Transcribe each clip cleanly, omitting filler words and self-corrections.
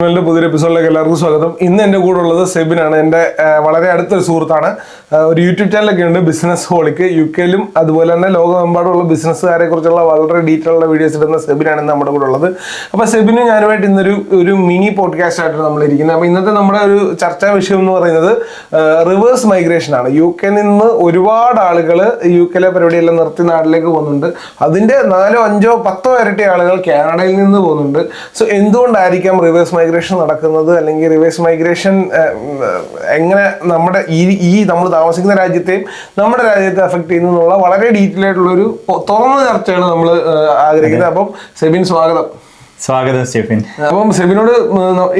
പുതിയൊരു എപ്പിസോഡിലേക്ക് എല്ലാവർക്കും സ്വാഗതം. ഇന്ന് എൻ്റെ കൂടെ ഉള്ളത് സെബിനാണ്. എൻ്റെ വളരെ അടുത്തൊരു സുഹൃത്താണ്. ഒരു യൂട്യൂബ് ചാനലൊക്കെ ഉണ്ട്, ബിസിനസ് ഹോളിക്ക്. UK-ലും അതുപോലെ തന്നെ ലോകമെമ്പാടുമുള്ള ബിസിനസ്സുകാരെ കുറിച്ചുള്ള വളരെ ഡീറ്റെയിൽ ഉള്ള വീഡിയോസ് ഇടുന്ന സെബിനാണ് നമ്മുടെ കൂടെ ഉള്ളത്. അപ്പോൾ സെബിന് ഞാനുമായിട്ട് ഇന്നൊരു മിനി പോഡ്കാസ്റ്റ് ആയിട്ടാണ് നമ്മളിരിക്കുന്നത്. അപ്പോൾ ഇന്നത്തെ നമ്മുടെ ഒരു ചർച്ചാ വിഷയം എന്ന് പറയുന്നത് റിവേഴ്സ് മൈഗ്രേഷൻ ആണ്. UK-ൽ നിന്ന് ഒരുപാട് ആളുകൾ UK-ലെ പരിപാടിയെല്ലാം നിർത്തി നാട്ടിലേക്ക് പോകുന്നുണ്ട്. അതിൻ്റെ 4, 5, 10 ഇരട്ടി ആളുകൾ കാനഡയിൽ നിന്ന് പോകുന്നുണ്ട്. സോ എന്തുകൊണ്ടായിരിക്കാം റിവേഴ്സ് മൈഗ്രേഷൻ നടക്കുന്നത്, അല്ലെങ്കിൽ റിവേഴ്സ് മൈഗ്രേഷൻ എങ്ങനെ നമ്മുടെ ഈ നമ്മൾ താമസിക്കുന്ന രാജ്യത്തെയും നമ്മുടെ രാജ്യത്തെ അഫക്ട് ചെയ്യുന്നു എന്നുള്ള വളരെ ഡീറ്റെയിൽ ആയിട്ടുള്ളൊരു തുറന്ന ചർച്ചയാണ് നമ്മൾ ആഗ്രഹിക്കുന്നത്. അപ്പം സെബിൻ സ്വാഗതം. സ്വാഗതം സ്റ്റെഫിൻ. അപ്പം സെബിനോട്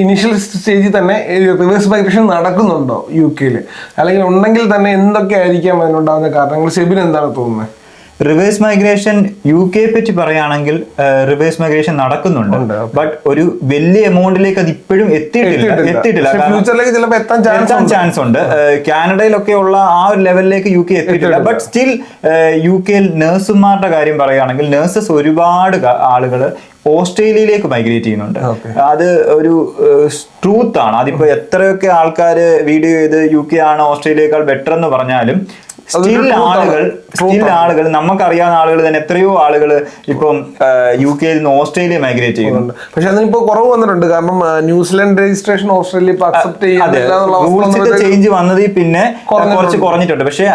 ഇനീഷ്യൽ സ്റ്റേജിൽ തന്നെ റിവേഴ്സ് മൈഗ്രേഷൻ നടക്കുന്നുണ്ടോ UK-ൽ, അല്ലെങ്കിൽ ഉണ്ടെങ്കിൽ തന്നെ എന്തൊക്കെ ആയിരിക്കാം അതിനുണ്ടാകുന്ന കാരണങ്ങൾ? സെബിൻ എന്താണ് തോന്നുന്നത്? റിവേഴ്സ് മൈഗ്രേഷൻ UK പറ്റി പറയുകയാണെങ്കിൽ റിവേഴ്സ് മൈഗ്രേഷൻ നടക്കുന്നുണ്ട്. ബട്ട് ഒരു വലിയ എമൗണ്ടിലേക്ക് അത് ഇപ്പോഴും എത്തിയിട്ടില്ല. ഫ്യൂച്ചറിലേക്ക് ചിലപ്പോൾ എത്താൻ ചാൻസ് ഉണ്ട്. കാനഡയിലൊക്കെ ഉള്ള ആ ഒരു ലെവലിലേക്ക് UK എത്തിയിട്ടില്ല. ബട്ട് സ്റ്റിൽ UK-ൽ നഴ്സുമാരുടെ കാര്യം പറയുകയാണെങ്കിൽ നഴ്സസ് ഒരുപാട് ആളുകൾ ഓസ്ട്രേലിയയിലേക്ക് മൈഗ്രേറ്റ് ചെയ്യുന്നുണ്ട്. അത് ഒരു ട്രൂത്ത് ആണ്. അതിപ്പോ എത്രയൊക്കെ ആൾക്കാർ വീഡിയോ ചെയ്ത് UK ആണ് ഓസ്ട്രേലിയയേക്കാൾ ബെറ്റർ എന്ന് പറഞ്ഞാലും സ്റ്റിൽ ആളുകൾ നമുക്കറിയാവുന്ന ആളുകൾ തന്നെ എത്രയോ ആളുകൾ ഇപ്പം UK-ൽ നിന്ന് ഓസ്ട്രേലിയ മൈഗ്രേറ്റ് ചെയ്യുന്നുണ്ട്. പക്ഷെ അതിനിപ്പോ കുറവ് വന്നിട്ടുണ്ട്. കാരണം ന്യൂസിലാൻഡ് രജിസ്ട്രേഷൻ ഓസ്ട്രേലിയ ചേഞ്ച് വന്നതിൽ പിന്നെ കുറച്ച് കുറഞ്ഞിട്ടുണ്ട്. പക്ഷെ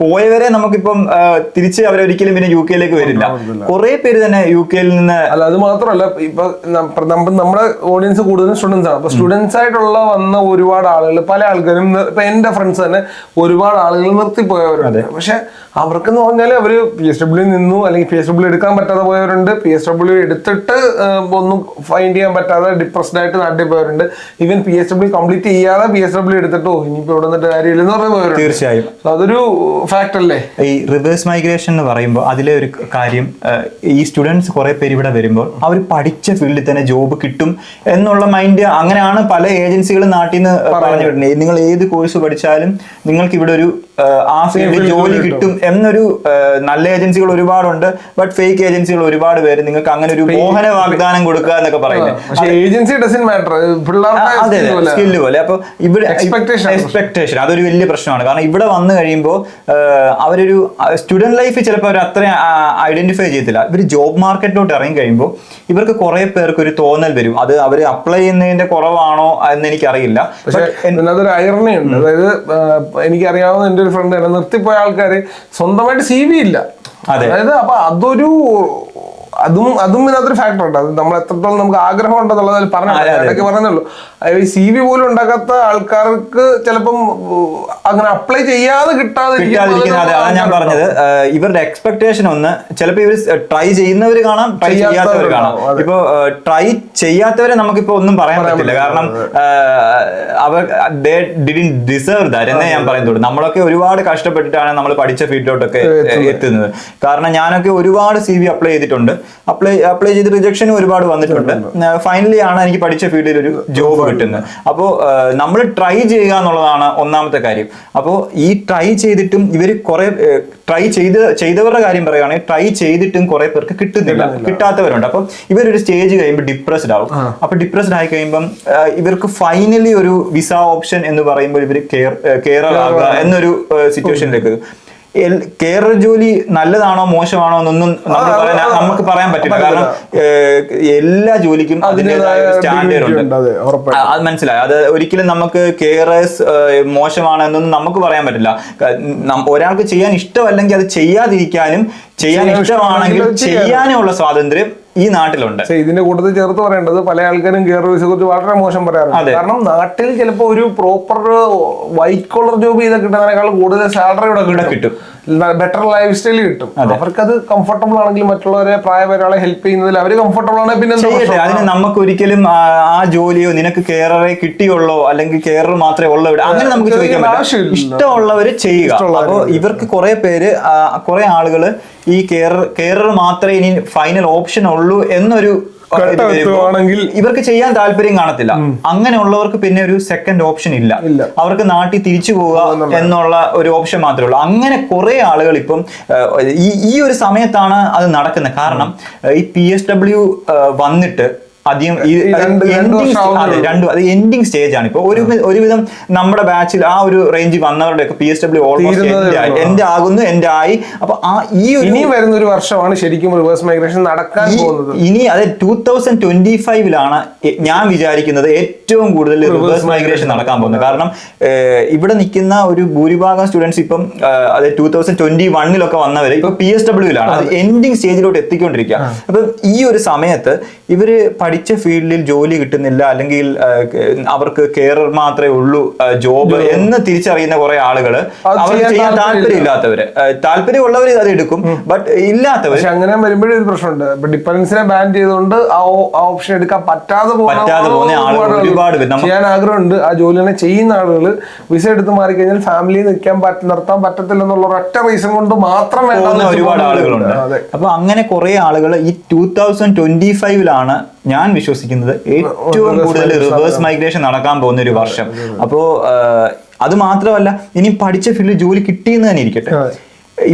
പോയവരെ നമുക്കിപ്പം തിരിച്ച് അവരൊരിക്കലും പിന്നെ UK-ലേക്ക് വരില്ല. കുറെ പേര് തന്നെ UK-ൽ നിന്ന്. അല്ല, അത് മാത്രമല്ല, ഇപ്പൊ നമ്മുടെ ഓഡിയൻസ് കൂടുതലും സ്റ്റുഡൻസ് ആണ്. അപ്പൊ സ്റ്റുഡൻസ് ആയിട്ടുള്ള വന്ന ഒരുപാട് ആളുകൾ, പല ആൾക്കാരും, ഇപ്പൊ എന്റെ ഫ്രണ്ട്സ് തന്നെ ഒരുപാട് ആളുകൾ നിർത്തിപ്പോയവരുണ്ട്. പക്ഷെ അവർക്കെന്ന് പറഞ്ഞാൽ അവര് PSW നിന്നു, അല്ലെങ്കിൽ PSW എടുക്കാൻ പറ്റാതെ പോയവരുണ്ട്. PSW എടുത്തിട്ട് ഒന്നും ഫൈൻഡ് ചെയ്യാൻ പറ്റാതെ ഡിപ്രസ്ഡ് ആയിട്ട് നാട്ടിൽ പോയവരുണ്ട്. ഈവൻ PSW കംപ്ലീറ്റ് ചെയ്യാതെ PSW എടുത്തിട്ടോ ഇനിയിപ്പോ ഇവിടെ നിന്നിട്ട് കാര്യമില്ലെന്ന് പറഞ്ഞ പോയവരുണ്ട്. തീർച്ചയായും അതൊരു ഫാക്ട് അല്ലേ? ഈ റിവേഴ്സ് മൈഗ്രേഷൻ എന്ന് പറയുമ്പോൾ അതിലെ ഒരു കാര്യം, ഈ സ്റ്റുഡൻസ് കുറെ പേര് ഇവിടെ വരുമ്പോൾ അവർ പഠിച്ച ഫീൽഡിൽ തന്നെ ജോബ് കിട്ടും എന്നുള്ള മൈൻഡ്. അങ്ങനെയാണ് പല ഏജൻസികളും നാട്ടിൽ നിന്ന് പറഞ്ഞു വിടുന്നത്. നിങ്ങൾ ഏത് കോഴ്സ് പഠിച്ചാലും നിങ്ങൾക്ക് ഇവിടെ ഒരു ആ ഫീൽഡിൽ ജോലി കിട്ടും എന്നൊരു നല്ല ഏജൻസികൾ ഒരുപാടുണ്ട്. ബട്ട് ഫേക്ക് ഏജൻസികൾ ഒരുപാട് പേര് നിങ്ങൾക്ക് അങ്ങനെ ഒരു മോഹന വാഗ്ദാനം കൊടുക്കുക എന്നൊക്കെ പറയുന്നത്. സ്കില്ല് പോലെ. അപ്പൊ ഇവിടെ എക്സ്പെക്ടേഷൻ അതൊരു വലിയ പ്രശ്നമാണ്. കാരണം ഇവിടെ വന്നു കഴിയുമ്പോൾ അവരൊരു സ്റ്റുഡന്റ് ലൈഫ് ചിലപ്പോൾ അവർ അത്ര ഐഡന്റിഫൈ ചെയ്യത്തില്ല. ഇവർ ജോബ് മാർക്കറ്റിലോട്ട് ഇറങ്ങി കഴിയുമ്പോൾ ഇവർക്ക് കുറെ പേർക്ക് ഒരു തോന്നൽ വരും, അത് അവർ അപ്ലൈ ചെയ്യുന്നതിന്റെ കുറവാണോ എന്ന് എനിക്കറിയില്ല. പക്ഷെ അതൊരു ഐറണിയുണ്ട്. അതായത് എനിക്കറിയാവുന്ന എൻ്റെ ഒരു ഫ്രണ്ട് തന്നെ നിർത്തിപ്പോയ ആൾക്കാര് സ്വന്തമായിട്ട് CV ഇല്ല. അതായത് അപ്പൊ അതും ഇതിനകത്തൊരു ഫാക്ടർ ഉണ്ട്. അത് നമ്മൾ എത്രത്തോളം നമുക്ക് ആഗ്രഹം ഉണ്ടെന്നുള്ളത് പറഞ്ഞുള്ളൂ. CV പോലും ഉണ്ടാക്കാത്ത ആൾക്കാർക്ക് ചിലപ്പം അങ്ങനെ അപ്ലൈ ചെയ്യാതെ കിട്ടാതിരിക്കുന്നത്. അതാണ് ഞാൻ പറഞ്ഞത്. ഇവരുടെ എക്സ്പെക്ടേഷൻ ഒന്ന്, ചിലപ്പോൾ ഇവർ ട്രൈ ചെയ്യുന്നവർ കാണാം, ട്രൈ ചെയ്യാത്തവർ കാണാം. ഇപ്പൊ ട്രൈ ചെയ്യാത്തവരെ നമുക്കിപ്പോ ഒന്നും പറയാൻ പറ്റില്ല. കാരണം അവർ ഡിസേർവ് ദാറ്റ് എന്നേ ഞാൻ പറയുന്നുള്ളൂ. നമ്മളൊക്കെ ഒരുപാട് കഷ്ടപ്പെട്ടിട്ടാണ് നമ്മൾ പഠിച്ച ഫീൽഡിലോട്ടൊക്കെ എത്തുന്നത്. കാരണം ഞാനൊക്കെ ഒരുപാട് CV അപ്ലൈ ചെയ്തിട്ടുണ്ട്. അപ്ലൈ ചെയ്ത് റിജക്ഷനും ഒരുപാട് വന്നിട്ടുണ്ട്. ഫൈനലി ആണ് എനിക്ക് പഠിച്ച ഫീൽഡിൽ ഒരു ജോബ് കിട്ടുന്നത്. അപ്പോൾ നമ്മൾ ട്രൈ ചെയ്യുക എന്നുള്ളതാണ് ഒന്നാമത്തെ കാര്യം. അപ്പോൾ ഈ ട്രൈ ചെയ്തിട്ടും ഇവർ കുറെ ചെയ്തവരുടെ കാര്യം പറയുകയാണെങ്കിൽ ട്രൈ ചെയ്തിട്ടും കുറെ പേർക്ക് കിട്ടാത്തവരുണ്ട്. അപ്പം ഇവരൊരു സ്റ്റേജ് കഴിയുമ്പോൾ ഡിപ്രസ്ഡ് ആവും. അപ്പൊ ഡിപ്രസ്ഡ് ആയി കഴിയുമ്പം ഇവർക്ക് ഫൈനലി ഒരു വിസ ഓപ്ഷൻ എന്ന് പറയുമ്പോൾ ഇവർ കെയറർ ആകുക എന്നൊരു സിറ്റുവേഷനിലേക്ക്. കെയർ ജോലി നല്ലതാണോ മോശമാണോ എന്നൊന്നും നമുക്ക് പറയാൻ പറ്റില്ല. കാരണം എല്ലാ ജോലിക്കും അതിൻ്റെതായ സ്റ്റാൻഡേർഡ് ഉണ്ട്. അത് മനസ്സിലായി. അത് ഒരിക്കലും നമുക്ക് കെയറേഴ്സ് മോശമാണ് എന്നൊന്നും നമുക്ക് പറയാൻ പറ്റില്ല. ഒരാൾക്ക് ചെയ്യാൻ ഇഷ്ടമല്ലെങ്കിൽ അത് ചെയ്യാതിരിക്കാനും, ചെയ്യാൻ ഇഷ്ടമാണെങ്കിൽ ചെയ്യാനുള്ള സ്വാതന്ത്ര്യം ഈ നാട്ടിലുണ്ട്. ഇതിന്റെ കൂട്ടത്തിൽ ചേർത്ത് പറയേണ്ടത്, പല ആൾക്കാരും കെയർ സർവീസിനെ കുറിച്ച് വളരെ മോശം പറയാറുണ്ട്. കാരണം നാട്ടിൽ ചിലപ്പോൾ ഒരു പ്രോപ്പർ വൈറ്റ് കോളർ ജോബ് ചെയ്ത് കിട്ടുന്നതിനേക്കാൾ കൂടുതൽ സാലറി ഇവിടെ കിട്ടും, ബെറ്റർ ലൈഫ് സ്റ്റൈൽ കിട്ടും. അവർക്കത് കംഫർട്ടബിൾ ആണെങ്കിൽ മറ്റുള്ളവരെ പ്രായപരാളെ ഹെൽപ്പ് ചെയ്യുന്നതിൽ അവർ കംഫർട്ടബിൾ ആണ്. പിന്നെ അതിന് നമുക്ക് ഒരിക്കലും ആ ജോലിയോ നിനക്ക് കെയററെ കിട്ടിയുള്ളോ അല്ലെങ്കിൽ കെയർ മാത്രമേ ഉള്ളൂ ഇവിടെ അങ്ങനെ നമുക്ക് ചോദിക്കാൻ പറ്റില്ല. ഇഷ്ടമുള്ളവർ ചെയ്യുക. അപ്പോൾ ഇവർക്ക് കുറെ ആളുകള് ഈ കെയറർ മാത്രമേ ഇനി ഫൈനൽ ഓപ്ഷൻ ഉള്ളൂ എന്നൊരു ഇവർക്ക് ചെയ്യാൻ താല്പര്യം കാണത്തില്ല. അങ്ങനെയുള്ളവർക്ക് പിന്നെ ഒരു സെക്കൻഡ് ഓപ്ഷൻ ഇല്ല. അവർക്ക് നാട്ടിൽ തിരിച്ചു പോവുക എന്നുള്ള ഒരു ഓപ്ഷൻ മാത്രമേ ഉള്ളൂ. അങ്ങനെ കുറെ ആളുകൾ ഇപ്പം ഈ ഒരു സമയത്താണ് അത് നടക്കുന്നത്. കാരണം ഈ PSW വന്നിട്ട് അധികം രണ്ട് അത് എൻഡിങ് സ്റ്റേജ് ആണ്. ഇപ്പൊ ഒരുവിധം നമ്മുടെ ബാച്ചിൽ ആ ഒരു റേഞ്ച് വന്നവരുടെ PSW ഓൾമോസ്റ്റ് എൻഡ് ആകുന്നു, എൻഡ് ആയി. അപ്പൊ ഇനി വരുന്ന ഒരു വർഷമാണ് ശരിക്കും റിവേഴ്സ് മൈഗ്രേഷൻ നടക്കാൻ പോകുന്നത്. ഇനി അത് 2025 ഞാൻ വിചാരിക്കുന്നത് ഏറ്റവും കൂടുതൽ റിവേഴ്സ് മൈഗ്രേഷൻ നടക്കാൻ പോകുന്നത്. കാരണം ഇവിടെ നിൽക്കുന്ന ഒരു ഭൂരിഭാഗം സ്റ്റുഡൻസ് ഇപ്പം അത് 2021 വന്നവര് ഇപ്പൊ PSW അത് എൻഡിങ് സ്റ്റേജിലോട്ട് എത്തിക്കൊണ്ടിരിക്കുക. അപ്പൊ ഈ ഒരു സമയത്ത് ഇവര് പഠിച്ച ഫീൽഡിൽ ജോലി കിട്ടുന്നില്ല, അല്ലെങ്കിൽ അവർക്ക് കെയറർ മാത്രമേ ഉള്ളൂ ജോബ് എന്ന് തിരിച്ചറിയുന്ന കുറെ ആളുകള്, അവർ ചെയ്യാൻ താല്പര്യമില്ലാത്തവര്, താല്പര്യമുള്ളവർ അത് എടുക്കും, ബട്ട് ഇല്ലാത്തവർ. അങ്ങനെ വരുമ്പോഴേ ഒരു പ്രശ്നമുണ്ട്. ഡിപ്പെൻഡൻസിനെ ബാൻ ചെയ്തുകൊണ്ട് ആ ഓപ്ഷൻ എടുക്കാൻ പറ്റാതെ പോകുന്ന ആളുകൾ ഒരുപാട് ചെയ്യാൻ ആഗ്രഹമുണ്ട്. ആ ജോലി തന്നെ ചെയ്യുന്ന ആളുകൾ വിസ എടുത്ത് മാറിക്കഴിഞ്ഞാൽ ഫാമിലി നിർത്താൻ പറ്റത്തില്ല എന്നുള്ള ഒരൊറ്റ റീസൺ കൊണ്ട് മാത്രം ഒരുപാട് ആളുകളുണ്ട്. അപ്പൊ അങ്ങനെ കുറെ ആളുകൾ ഈ 2025 ഞാൻ വിശ്വസിക്കുന്നത് ഏറ്റവും കൂടുതൽ റിവേഴ്സ് മൈഗ്രേഷൻ നടക്കാൻ പോകുന്ന ഒരു വർഷം. അപ്പോ അത് മാത്രമല്ല, ഇനി പഠിച്ച ഫീൽഡിൽ ജോലി കിട്ടിയെന്ന് തന്നെ ഇരിക്കട്ടെ,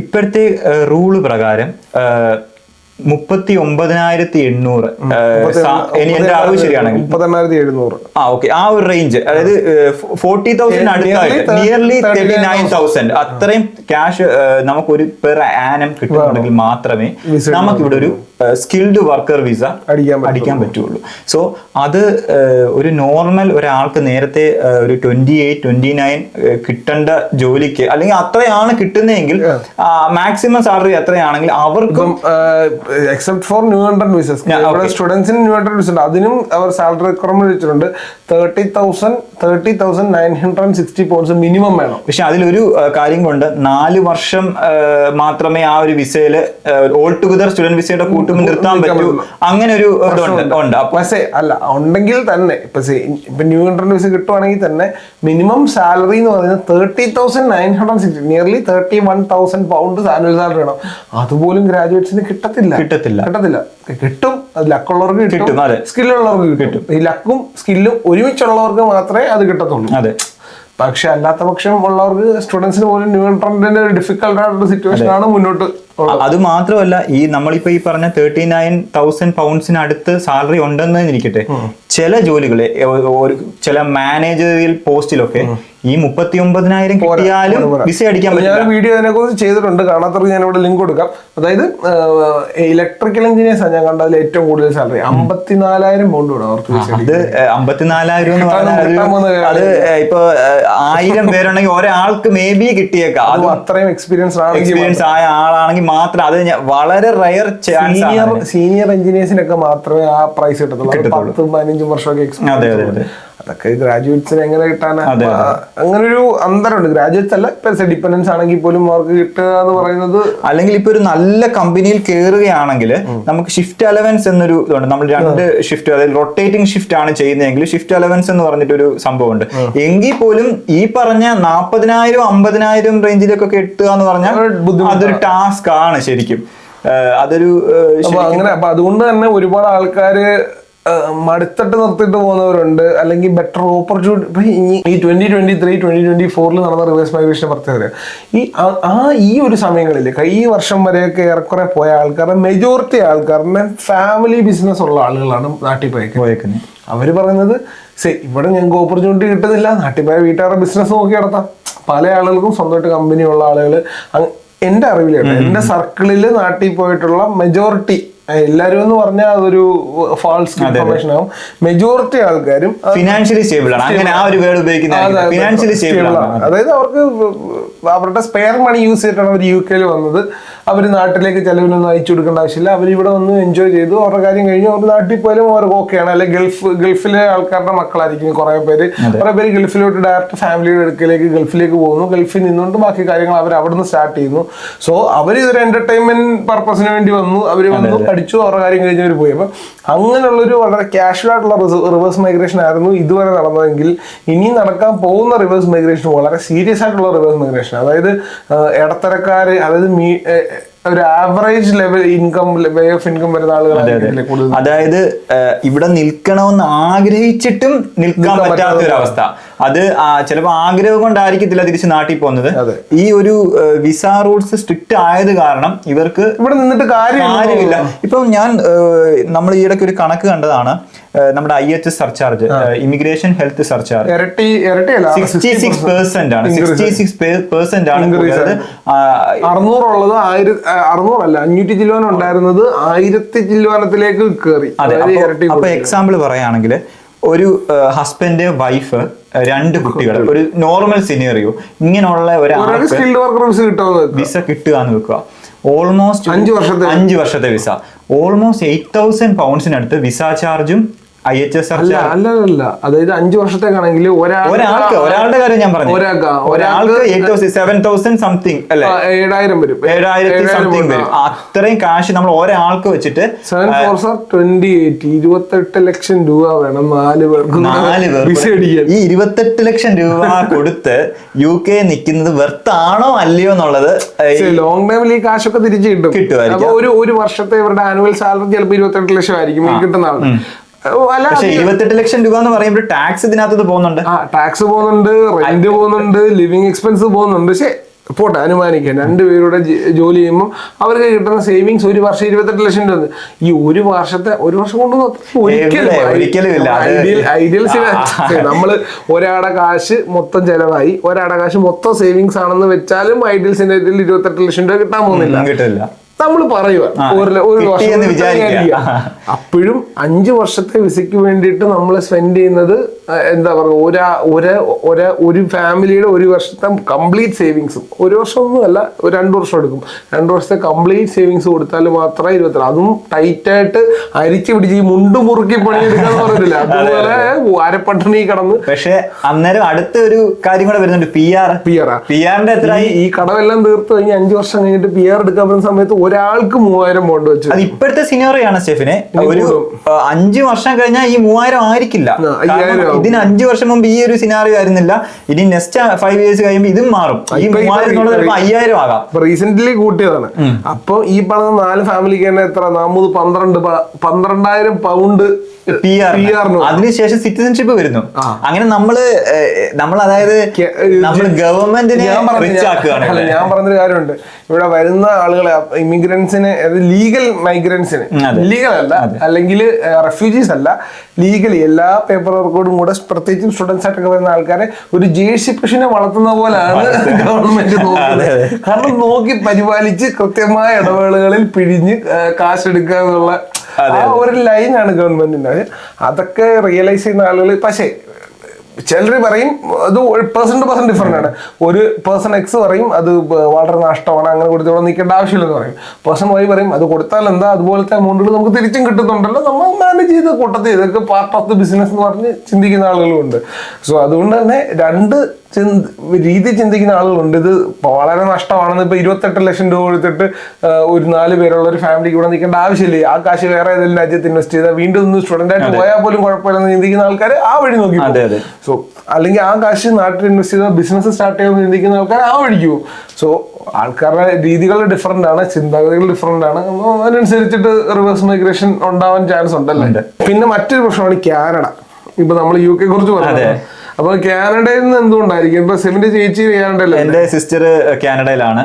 ഇപ്പോഴത്തെ റൂള് പ്രകാരം 39,800 എന്റെ അറിവ് ശരിയാണെങ്കിൽ 39,700 ഓക്കെ, ആ ഒരു റേഞ്ച്, അതായത് 40,000 അടുത്തായിട്ട് നിയർലി 39,000 അത്രയും ക്യാഷ് നമുക്കൊരു പെർ ആനം കിട്ടുന്നുണ്ടെങ്കിൽ മാത്രമേ നമുക്കിവിടെ ഒരു സ്കിൽഡ് വർക്കർ വിസ അടിക്കാൻ പറ്റുള്ളൂ. സോ അത് ഒരു നോർമൽ ഒരാൾക്ക് നേരത്തെ ഒരു 28-29 കിട്ടേണ്ട ജോലിക്ക്, അല്ലെങ്കിൽ അത്രയാണ് കിട്ടുന്നതെങ്കിൽ മാക്സിമം സാലറി എത്രയാണെങ്കിൽ അവർക്കും except for new entrant visas, സ്റ്റുഡൻസിന് ന്യൂ എൻട്രന്റ് വിസ ഉണ്ട്, അതിനും അവർ സാലറി റിക്വയർമെന്റ് വെച്ചിട്ടുണ്ട്. 30,960 pounds മിനിമം വേണം. പക്ഷെ അതിലൊരു കാര്യം കൊണ്ട് 4 വർഷം മാത്രമേ ആ ഒരു വിസയില് ഓൾ ടുഗദർ സ്റ്റുഡന്റ് വിസയുടെ കൂട്ടുമ്പോൾ നിർത്താൻ പറ്റൂ, അങ്ങനെ ഒരു ഉണ്ട്. പക്ഷേ അല്ല, ഉണ്ടെങ്കിൽ തന്നെ ഇപ്പൊ ന്യൂ എൻട്രന്റ് വിസ കിട്ടുവാണെങ്കിൽ തന്നെ മിനിമം സാലറി എന്ന് പറയുന്നത് 30,960, നിയർലി 31,000 pounds ആനുവൽ സാലറി വേണം. അതുപോലും ഗ്രാജുവേറ്റ്സിന് കിട്ടത്തില്ല. കിട്ടും, അത് ലക്കുള്ളവർക്ക് കിട്ടും, സ്കില്ലുള്ളവർക്ക് കിട്ടും. ഈ ലക്കും സ്കില്ലും ഒരുമിച്ചുള്ളവർക്ക് മാത്രമേ അത് കിട്ടത്തുള്ളൂ. അതെ. പക്ഷെ അല്ലാത്ത പക്ഷം ഉള്ളവർക്ക്, സ്റ്റുഡൻസിന് പോലും ന്യൂ എൻട്രന്റിന്റെ ഒരു ഡിഫിക്കൽട്ട് ആയിട്ടുള്ള സിറ്റുവേഷൻ ആണ് മുന്നോട്ട്. അത് മാത്രമല്ല, ഈ നമ്മളിപ്പോ ഈ പറഞ്ഞ 39,000 pounds അടുത്ത് സാലറി ഉണ്ടെന്ന് ഇരിക്കട്ടെ, ചില ജോലികളെ ചില മാനേജറിയൽ പോസ്റ്റിലൊക്കെ ഈ 39,000 കിട്ടിയാലും വിസ അടിക്കാൻ പറ്റില്ല. ഞാൻ വീഡിയോ അതിനെ കുറിച്ച് ചെയ്തിട്ടുണ്ട്, കാണാത്തവർക്ക് ഞാൻ ഇവിടെ ലിങ്ക് കൊടുക്കാം. അതായത് ഇലക്ട്രിക്കൽ എഞ്ചിനീയേഴ്സ് ഞാൻ കണ്ടതിൽ ഏറ്റവും കൂടുതൽ സാലറി 54,000 pound വേണം അവർക്ക്. ഇത് 54,000 എന്ന് പറഞ്ഞാൽ അത് ഇപ്പൊ 1000 പേരുണ്ടെങ്കിൽ ഒരാൾക്ക് മേ ബി കിട്ടിയേക്കാം. അത് അത്രയും എക്സ്പീരിയൻസ് ആയ ആളാണെങ്കിൽ മാത്രം, അത് വളരെ റയർ ചാൻസ്. സീനിയർ എഞ്ചിനീയേഴ്സിനൊക്കെ മാത്രമേ ആ പ്രൈസ് കിട്ടത്തുള്ളൂ. 10-15 വർഷമൊക്കെ എക്സ്പീരിയൻസ്. അതൊക്കെ ഗ്രാജുവേറ്റ്സിന് എങ്ങനെ കിട്ടാനാ? അങ്ങനെ ഒരു അന്തരമുണ്ട്. ഗ്രാജുവേറ്റ്സ് അല്ല, ഡിപ്പെൻഡൻസ് ആണെങ്കിൽ പോലും അവർക്ക് കിട്ടുക എന്ന് പറയുന്നത്. അല്ലെങ്കിൽ ഇപ്പൊ ഒരു നല്ല കമ്പനിയിൽ കയറുകയാണെങ്കിൽ നമുക്ക് ഷിഫ്റ്റ് അലവൻസ് എന്നൊരു ഇതുണ്ട്. നമ്മൾ 2 ഷിഫ്റ്റ്, അതായത് റൊട്ടേറ്റിംഗ് ഷിഫ്റ്റ് ആണ് ചെയ്യുന്നതെങ്കിൽ ഷിഫ്റ്റ് അലവൻസ് എന്ന് പറഞ്ഞിട്ടൊരു സംഭവം ഉണ്ട്. എങ്കിൽ പോലും ഈ പറഞ്ഞ 40,000 50,000 റേഞ്ചിലേക്കൊക്കെ എത്തുക എന്ന് പറഞ്ഞാൽ അതൊരു ടാസ്ക് ആണ് ശരിക്കും. അതൊരു അങ്ങനെ. അപ്പൊ അതുകൊണ്ട് തന്നെ ഒരുപാട് ആൾക്കാര് മടുത്തിട്ട് നിർത്തിയിട്ട് പോകുന്നവരുണ്ട്, അല്ലെങ്കിൽ ബെറ്റർ ഓപ്പർച്യൂണിറ്റി. ഈ 2023-2024 നടന്ന റിവേഴ്സ് മൈഗ്രേഷനെ പ്രത്യേകത ഈ ഒരു സമയങ്ങളിൽ ഈ വർഷം വരെയൊക്കെ ഏറെക്കുറെ പോയ ആൾക്കാരുടെ മെജോറിറ്റി ആൾക്കാരുടെ ഫാമിലി ബിസിനസ് ഉള്ള ആളുകളാണ് നാട്ടിൽ പോയേക്കുന്നത്. അവര് പറയുന്നത് ഇവിടെ ഞങ്ങൾക്ക് ഓപ്പർച്യൂണിറ്റി കിട്ടുന്നില്ല, നാട്ടിൽ പോയ വീട്ടുകാരുടെ ബിസിനസ് നോക്കി നടത്താം. പല ആളുകൾക്കും സ്വന്തമായിട്ട് കമ്പനി ഉള്ള ആളുകൾ എന്റെ അറിവിലുണ്ട്. എന്റെ സർക്കിളിൽ നാട്ടിൽ പോയിട്ടുള്ള മെജോറിറ്റി, എല്ലാരും എന്ന് പറഞ്ഞാൽ അതൊരു ഫാൾസ് ഇൻഫർമേഷൻ ആവും. മെജോറിറ്റി ആൾക്കാരും ഫിനാൻഷ്യലി സ്റ്റേബിൾ ആണ്. അങ്ങനെ ആ ഒരു വേർഡ് ഉപയോഗിക്കുന്നത് ഫിനാൻഷ്യലി സ്റ്റേബിൾ ആണ്. അതായത് അവർക്ക് അവരുടെ സ്പെയർ മണി യൂസ് ചെയ്തിട്ടാണ് അവർ UK വന്നത്. അവർ നാട്ടിലേക്ക് ചെലവിനൊന്നും അയച്ചു കൊടുക്കേണ്ട ആവശ്യമില്ല. അവർ ഇവിടെ വന്ന് എൻജോയ് ചെയ്തു, അവരുടെ കാര്യം കഴിഞ്ഞു. അവർ നാട്ടിൽ പോയാലും അവർക്ക് ഓക്കെയാണ്. അല്ലെങ്കിൽ ഗൾഫിലെ ആൾക്കാരുടെ മക്കളായിരിക്കും കുറെ പേര് ഗൾഫിലോട്ട് ഡയറക്റ്റ് ഫാമിലിയുടെ അടുക്കലേക്ക് ഗൾഫിലേക്ക് പോകുന്നു. ഗൾഫിൽ നിന്നുകൊണ്ട് ബാക്കി കാര്യങ്ങൾ അവർ അവിടെ നിന്ന് സ്റ്റാർട്ട് ചെയ്യുന്നു. സോ അവർ ഇതൊരു എന്റർടൈൻമെന്റ് പർപ്പസിന് വേണ്ടി വന്നു, അവർ വന്നു പഠിച്ചു, അവരുടെ കാര്യം കഴിഞ്ഞവർ പോയി. അപ്പം അങ്ങനെയുള്ളൊരു വളരെ കാഷ്വൽ ആയിട്ടുള്ള റിവേഴ്സ് മൈഗ്രേഷൻ ആയിരുന്നു ഇതുവരെ നടന്നതെങ്കിൽ ഇനി നടക്കാൻ പോകുന്ന റിവേഴ്സ് മൈഗ്രേഷൻ വളരെ സീരിയസ് ആയിട്ടുള്ള റിവേഴ്സ് മൈഗ്രേഷൻ. അതായത് ഇടത്തരക്കാര്, അതായത് ഒരു average level income, way of income വരുന്ന ആളുകളാണ് കൂടുതൽ. അതായത് ഇവിടെ നിൽക്കണമെന്ന് ആഗ്രഹിച്ചിട്ടും നിൽക്കാൻ പറ്റാത്ത ഒരു അവസ്ഥ. അത് ചിലപ്പോൾ ആഗ്രഹം കൊണ്ടായിരിക്കത്തില്ല തിരിച്ച് നാട്ടിൽ പോകുന്നത്. ഈ ഒരു വിസ റൂൾസ് സ്ട്രിക്റ്റ് ആയത് കാരണം ഇവർക്ക് ഇവിടെ നിന്നിട്ട് കാര്യമില്ല. ഇപ്പം നമ്മൾ ഈ ഇടയ്ക്ക് ഒരു കണക്ക് കണ്ടതാണ്, നമ്മുടെ IHS surcharge, immigration health surcharge 66% ആണ്. 66% ആണ്. 600 ഉള്ളത് 500 ചില്ലുവാനം ഉണ്ടായിരുന്നത് 1000 ചില്ലുവാനത്തിലേക്ക് കയറി. അപ്പൊ എക്സാമ്പിൾ പറയുകയാണെങ്കിൽ ഒരു ഹസ്ബൻഡ്, വൈഫ്, 2 കുട്ടികൾ, ഒരു നോർമൽ സിനേറിയോ, ഇങ്ങനെയുള്ള വിസ കിട്ടുക എന്ന് വെക്കുക. ഓൾമോസ്റ്റ് 5 വർഷത്തെ വിസ, ഓൾമോസ്റ്റ് 8,000 പൗണ്ട്സിനടുത്ത് വിസ ചാർജും IHS അല്ല. അതായത് 5 വർഷത്തേക്കാണെങ്കിൽ ഒരാളുടെ കാര്യം ഞാൻ പറഞ്ഞു, ഒരാൾക്ക് 7,000 സംതിങ് അല്ലെ, 7,000 വരും, 7,000 സംതിങ് വരും. അത്രയും കാശ് നമ്മൾ ഒരാൾക്ക് വെച്ചിട്ട് 28 ലക്ഷം രൂപ വേണം 4 പേർക്ക്. ഈ 28 ലക്ഷം രൂപ കൊടുത്ത് UK നിൽക്കുന്നത് വെർത്താണോ അല്ലയോ എന്നുള്ളത് ലോങ് ടൈമിൽ ഈ കാശൊക്കെ തിരിച്ചു കിട്ടുമായിരിക്കും. ഒരു വർഷത്തെ ഇവരുടെ ആനുവൽ സാലറി ചിലപ്പോൾ 28 ലക്ഷം ആയിരിക്കും കിട്ടുന്ന ആൾ. പക്ഷെ 28 ലക്ഷം രൂപ എന്ന് പറയുമ്പോൾ ടാക്സ് ഇതിനകത്ത് പോകുന്നുണ്ട്, ടാക്സ് പോകുന്നുണ്ട്, റെന്റ് പോകുന്നുണ്ട്, ലിവിങ് എക്സ്പെൻസ് പോകുന്നുണ്ട്. പക്ഷെ പോട്ടെ, അനുമാനിക്കാം 2 പേരുടെ ജോലി ചെയ്യുമ്പോൾ അവർക്ക് കിട്ടുന്ന സേവിങ്സ് ഒരു വർഷം 28 ലക്ഷം രൂപ. ഈ ഒരു വർഷം കൊണ്ട് ഒരിക്കലും ഐഡിയൽ നമ്മള് ഒരാടെ കാശ് മൊത്തം ചെലവായി, ഒരാടെ കാശ് മൊത്തം സേവിങ്സ് ആണെന്ന് വെച്ചാലും ഐഡിയൽ സിനാരിയോയിൽ 28 ലക്ഷം രൂപ കിട്ടാൻ പോകുന്നില്ല. നമ്മൾ പറയുക ഒരു വർഷം അപ്പോഴും 5 വർഷത്തെ വിസയ്ക്ക് വേണ്ടിയിട്ട് നമ്മൾ സ്പെൻഡ് ചെയ്യുന്നത് എന്താ പറയുക, ഒരു ഫാമിലിയുടെ ഒരു വർഷത്തെ കംപ്ലീറ്റ് സേവിങ്സും, ഒരു വർഷമൊന്നും അല്ല, ഒരു 2 വർഷം എടുക്കും. 2 വർഷത്തെ കംപ്ലീറ്റ് സേവിങ്സ് കൊടുത്താൽ മാത്രമേ 27, അതും ടൈറ്റായിട്ട് അരിച്ചു പിടിച്ച് ഈ മുണ്ട് മുറുക്കി പണിയെടുക്കാന്ന് പറഞ്ഞില്ല, അതുപോലെ അരപ്പട്ടണി കിടന്ന്. പക്ഷെ അന്നേരം അടുത്ത ഒരു കാര്യം കൂടെ വരുന്നുണ്ട്, പിആറിന്റെ എത്ര ഈ കടമെല്ലാം തീർത്ത് കഴിഞ്ഞ് 5 വർഷം കഴിഞ്ഞിട്ട് PR എടുക്കാൻ പറ്റുന്ന സമയത്ത് ഒരാൾക്ക് 3,000 പോണ്ട് വെച്ചു. അത് ഇപ്പോഴത്തെ സിനാറിയാണ് സ്റ്റെഫിനെ. ഒരു 5 വർഷം കഴിഞ്ഞാൽ ഈ 3,000 ആയിരിക്കില്ല. ഇതിന് 5 വർഷം മുമ്പ് ഈ ഒരു സിനാറിയോ ആയിരുന്നില്ല. ഇനി നെക്സ്റ്റ് 5 years കഴിയുമ്പോൾ ഇതും മാറും. ഈ 3,000 5,000 ആകാം. റീസെന്റ്ലി കൂട്ടിയതാണ്. അപ്പൊ ഈ പറഞ്ഞ 4 ഫാമിലിക്ക് തന്നെ എത്ര 12,000 പൗണ്ട് അതിനുശേഷം സിറ്റിസൺഷിപ്പ് വരുന്നു. അങ്ങനെ നമ്മൾ അതായത് ഗവൺമെന്റിനെ ഞാൻ പറഞ്ഞൊരു കാര്യമുണ്ട്. ഇവിടെ വരുന്ന ആളുകളെ ഇമിഗ്രൻസിന്, ലീഗൽ മൈഗ്രൻസിന്, ലീഗൽ അല്ല അല്ലെങ്കിൽ റെഫ്യൂജീസ് അല്ല, ലീഗലി എല്ലാ പേപ്പർ വർക്കോടും കൂടെ, പ്രത്യേകിച്ചും സ്റ്റുഡൻസ് ആയിട്ടൊക്കെ വരുന്ന ആൾക്കാരെ ഒരു ജേഴ്സി പശുവിനെ വളർത്തുന്ന പോലാണ് ഗവൺമെന്റ് നോക്കുന്നത്. കാരണം നോക്കി പരിപാലിച്ച് കൃത്യമായ ഇടവേളകളിൽ പിഴിഞ്ഞ് കാശെടുക്കുക എന്നുള്ള ഒരു ലൈനാണ് ഗവൺമെന്റിന്റെ. അതൊക്കെ റിയലൈസ് ചെയ്യുന്ന ആളുകൾ. പക്ഷേ ചിലർ പറയും അത് പേഴ്സൺ ടു പേഴ്സൺ ഡിഫറെന്റ് ആണ്. ഒരു പേഴ്സൺ X പറയും അത് വളരെ നഷ്ടമാണ്, അങ്ങനെ കൊടുത്ത് ഇവിടെ നിൽക്കേണ്ട ആവശ്യമില്ലെന്ന് പറയും. പേഴ്സൺ Y പറയും അത് കൊടുത്താൽ എന്താ, അതുപോലത്തെ എമൗണ്ടുകൾ നമുക്ക് തിരിച്ചും കിട്ടുന്നുണ്ടല്ലോ, നമ്മൾ മാനേജ് ചെയ്ത് കൂട്ടത്തിൽ ഇതൊക്കെ പാർട്ട് ഓഫ് ദി ബിസിനസ് എന്ന് പറഞ്ഞ് ചിന്തിക്കുന്ന ആളുകളുണ്ട്. സോ അതുകൊണ്ട് തന്നെ 2 രീതി ചിന്തിക്കുന്ന ആളുകളുണ്ട്. ഇത് വളരെ നഷ്ടമാണെന്ന്, ഇപ്പൊ 28 ലക്ഷം രൂപ കൊടുത്തിട്ട് ഒരു 4 പേരുള്ള ഒരു ഫാമിലിക്ക് ഇവിടെ നിൽക്കേണ്ട ആവശ്യമില്ല, ആ കാശ് വേറെ ഏതെങ്കിലും രാജ്യത്ത് ഇൻവെസ്റ്റ് ചെയ്താൽ വീണ്ടും ഒന്ന് സ്റ്റുഡന്റ് ആയിട്ട് പോയാൽ പോലും കുഴപ്പമില്ലെന്ന് ചിന്തിക്കുന്ന ആൾക്കാർ ആ വഴി നോക്കി. സോ അല്ലെങ്കിൽ ആ കാശ് നാട്ടിൽ ഇൻവെസ്റ്റ് ചെയ്താൽ ബിസിനസ് സ്റ്റാർട്ട് ചെയ്യുമെന്ന് ചിന്തിക്കുന്ന ആൾക്കാർ ആ വഴിക്ക് പോകും. സോ ആൾക്കാരുടെ രീതികൾ ഡിഫറെന്റ് ആണ്, ചിന്താഗതികൾ ഡിഫറെന്റ് ആണ്. അതിനനുസരിച്ചിട്ട് റിവേഴ്സ് മൈഗ്രേഷൻ ഉണ്ടാവാൻ ചാൻസ് ഉണ്ടല്ലോ. പിന്നെ മറ്റൊരു പ്രശ്നമാണ് കാനഡ. ഇപ്പൊ നമ്മൾ UK കുറിച്ച് പറഞ്ഞു. അപ്പൊ കാനഡയിൽ നിന്ന് എന്തുകൊണ്ടായിരിക്കും? ഇപ്പൊ സെമിന്റെ ചേച്ചി കാനഡയിലാണ്, എന്റെ സിസ്റ്റർ കാനഡയിലാണ്.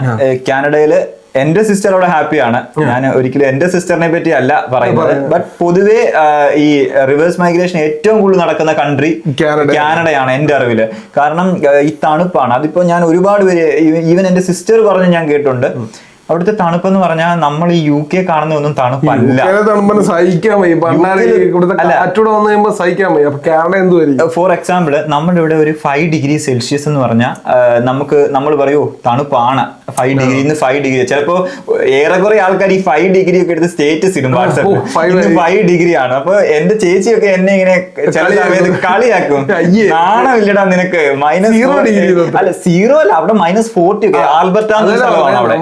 കാനഡയില് എന്റെ സിസ്റ്റർ അവിടെ ഹാപ്പിയാണ്. ഞാൻ ഒരിക്കലും എന്റെ സിസ്റ്ററിനെ പറ്റി അല്ല പറയുന്നത്. ബട്ട് പൊതുവെ ഈ റിവേഴ്സ് മൈഗ്രേഷൻ ഏറ്റവും കൂടുതൽ നടക്കുന്ന കൺട്രി കാനഡയാണ് എന്റെ അറിവില്. കാരണം ഈ തണുപ്പാണ്. അതിപ്പോ ഞാൻ ഒരുപാട് പേര്, ഈവൻ എന്റെ സിസ്റ്റർ പറഞ്ഞ് ഞാൻ കേട്ടിട്ടുണ്ട്, അവിടുത്തെ തണുപ്പെന്ന് പറഞ്ഞാൽ നമ്മൾ ഈ UK കാണുന്ന ഒന്നും തണുപ്പല്ല. ഫോർ എക്സാമ്പിൾ നമ്മുടെ ഇവിടെ ഒരു 5 ഡിഗ്രി സെൽഷ്യസ് എന്ന് പറഞ്ഞാൽ നമ്മൾ പറയൂ തണുപ്പാണ്, 5 ഡിഗ്രി 5 ഡിഗ്രി. ചിലപ്പോ ഏറെക്കുറെ ആൾക്കാർ ഈ 5 ഡിഗ്രി ഒക്കെ എടുത്ത് സ്റ്റേറ്റസ് ഇടും വാട്സാപ്പിൽ, 5 ഡിഗ്രി ആണ്. അപ്പൊ എന്റെ ചേച്ചിയൊക്കെ എന്നെ ഇങ്ങനെ ചില സമയത്ത് കളിയാക്കും, നാണമില്ലടാ നിനക്ക് -0 അല്ല 0 അല്ല, അവിടെ -40 ഒക്കെ. ആൽബർട്ടാന്ന് സ്ഥലമാണ് അവിടെ.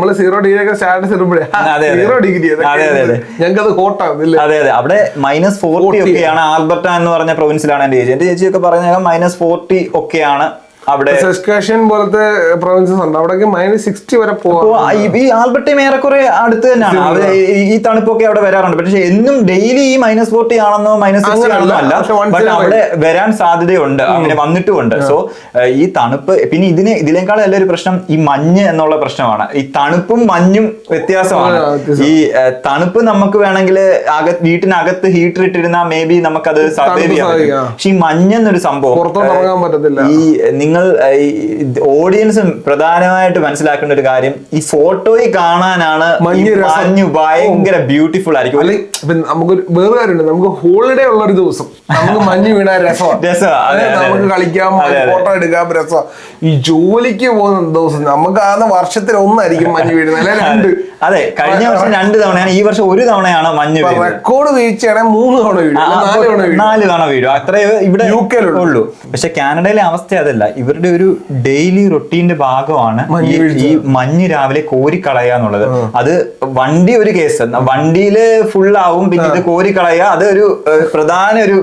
അതെ, അവിടെ -40 ഒക്കെയാണ്. ആൽബർട്ട എന്ന് പറഞ്ഞ പ്രൊവിൻസിലാണ് എന്റെ ചേച്ചി. എന്റെ ചേച്ചിയൊക്കെ പറഞ്ഞ -40 ഒക്കെയാണ് അവിടെ സസ്കാഷൻ പോലത്തെ പ്രൊവിൻസസ് ഉണ്ട്, അവിടേക്ക് -60 വരെ പോവാം. ഈ ആൽബർട്ടയും ഏറെക്കുറെ അടുത്ത് തന്നെയാണ്. അവര് ഈ തണുപ്പൊക്കെ അവിടെ വരാറുണ്ട്. പക്ഷെ എന്നും ഡെയിലി ഈ -40 ആണെന്നോ -60 ആണെന്നോ അല്ല, ബട്ട് അവിടെ വരാൻ സാധ്യതയുണ്ട്, അങ്ങനെ വന്നിട്ടുമുണ്ട്. സോ ഈ തണുപ്പ്, പിന്നെ ഇതിനേക്കാളും എല്ലാവരും പ്രശ്നം ഈ മഞ്ഞ് എന്നുള്ള പ്രശ്നമാണ്. ഈ തണുപ്പും മഞ്ഞും വ്യത്യാസമാണ്. ഈ തണുപ്പ് നമുക്ക് വേണമെങ്കിൽ വീട്ടിനകത്ത് ഹീറ്റർ ഇട്ടിരുന്നാൽ മേ ബി നമുക്കത് സർവൈവ് ചെയ്യാൻ പറ്റും. പക്ഷെ ഈ മഞ്ഞെന്നൊരു സംഭവം ഈ നിങ്ങൾ ഓഡിയൻസ് പ്രധാനമായിട്ട് മനസ്സിലാക്കേണ്ട ഒരു കാര്യം, ഈ ഫോട്ടോയിൽ കാണാനാണ് മഞ്ഞ് ഭയങ്കര ബ്യൂട്ടിഫുൾ ആയിരിക്കും. നമുക്ക് വേറെ കാര്യമുണ്ട്, നമുക്ക് ഹോളിഡേ ഉള്ള ഒരു ദിവസം നമുക്ക് മഞ്ഞ് വീണാൻ രസമാണ്, നമുക്ക് കളിക്കാം, ഫോട്ടോ എടുക്കാം, രസമാണ്. ഈ ജോലിക്ക് പോകുന്ന ദിവസം നമുക്ക് വർഷത്തിൽ ഒന്നായിരിക്കും മഞ്ഞ് വീഴുന്നത്, അല്ലെ 2. അതെ, കഴിഞ്ഞ വർഷം 2 തവണയാണ്, ഈ വർഷം 1 തവണയാണ് മഞ്ഞ് വീഴുന്നത്. റെക്കോർഡ് വീഴ്ചയാണെങ്കിൽ 3 തവണ വീഴും, 4 തവണ വീഴും, അത്രേ ഇവിടെ ഉള്ളൂ. പക്ഷെ കാനഡയിലെ അവസ്ഥ അതല്ല. ഇവരുടെ ഒരു ഡെയിലി റൊട്ടീന്റെ ഭാഗമാണ് ഈ മഞ്ഞ് രാവിലെ കോരിക്കളയാന്നുള്ളത്. അത് വണ്ടി ഒരു കേസ്, വണ്ടിയില് ഫുള്ളാവും, പിന്നെ ഇത് കോരിക്കളയുക, അത് ഒരു പ്രധാന ഒരു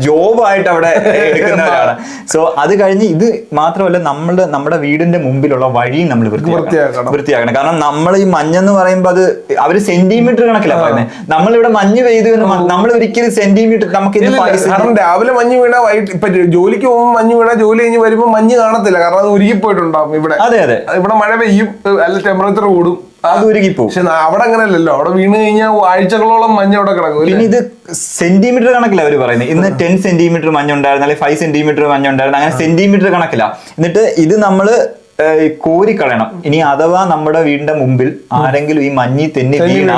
ജോബായിട്ട് അവിടെ എടുക്കുന്നവരാണ്. സോ അത് കഴിഞ്ഞ് ഇത് മാത്രമല്ല, നമ്മുടെ വീടിന്റെ മുമ്പിലുള്ള വഴിയും നമ്മൾ വൃത്തിയാക്കണം. കാരണം നമ്മൾ ഈ മഞ്ഞെന്ന് പറയുമ്പോൾ അത് അവര് സെന്റിമീറ്റർ കണക്കിലാണ് പറയുന്നത്. നമ്മളിവിടെ മഞ്ഞ് പെയ്തു എന്ന് നമ്മൾ ഒരിക്കലും സെന്റിമീറ്റർ നമുക്ക് രാവിലെ മഞ്ഞ് വീണ വൈകിട്ട് ഇപ്പൊ ജോലിക്ക് പോകുമ്പോൾ മഞ്ഞ് വീണ ജോലി കഴിഞ്ഞ് വരുമ്പോൾ മഞ്ഞ് കാണത്തില്ല, കാരണം അത് ഉരുകിപ്പോയിട്ടുണ്ടാവും. ഇവിടെ ഇവിടെ മഴ പെയ്യും, അല്ല ടെമ്പറേച്ചർ കൂടും, അത് ഉരുകിപ്പോവും. പക്ഷെ അവിടെ അങ്ങനെയല്ലല്ലോ, അവിടെ വീണ് കഴിഞ്ഞാൽ ആഴ്ചകളോളം മഞ്ഞ് അവിടെ കിടക്കും. പിന്നെ ഇത് സെന്റിമീറ്റർ കണക്കില്ല അവർ പറയുന്നത്. ഇന്ന് 10 സെന്റിമീറ്റർ മഞ്ഞുണ്ടായിരുന്നു, അല്ലെങ്കിൽ 5 സെന്റിമീറ്റർ മഞ്ഞുണ്ടായിരുന്നു, അങ്ങനെ സെന്റിമീറ്റർ കണക്കില്ല. എന്നിട്ട് ഇത് നമ്മള് കോരിക്കളയണം. ഇനി അഥവാ നമ്മുടെ വീടിന്റെ മുമ്പിൽ ആരെങ്കിലും ഈ മഞ്ഞി തെന്നി വീണ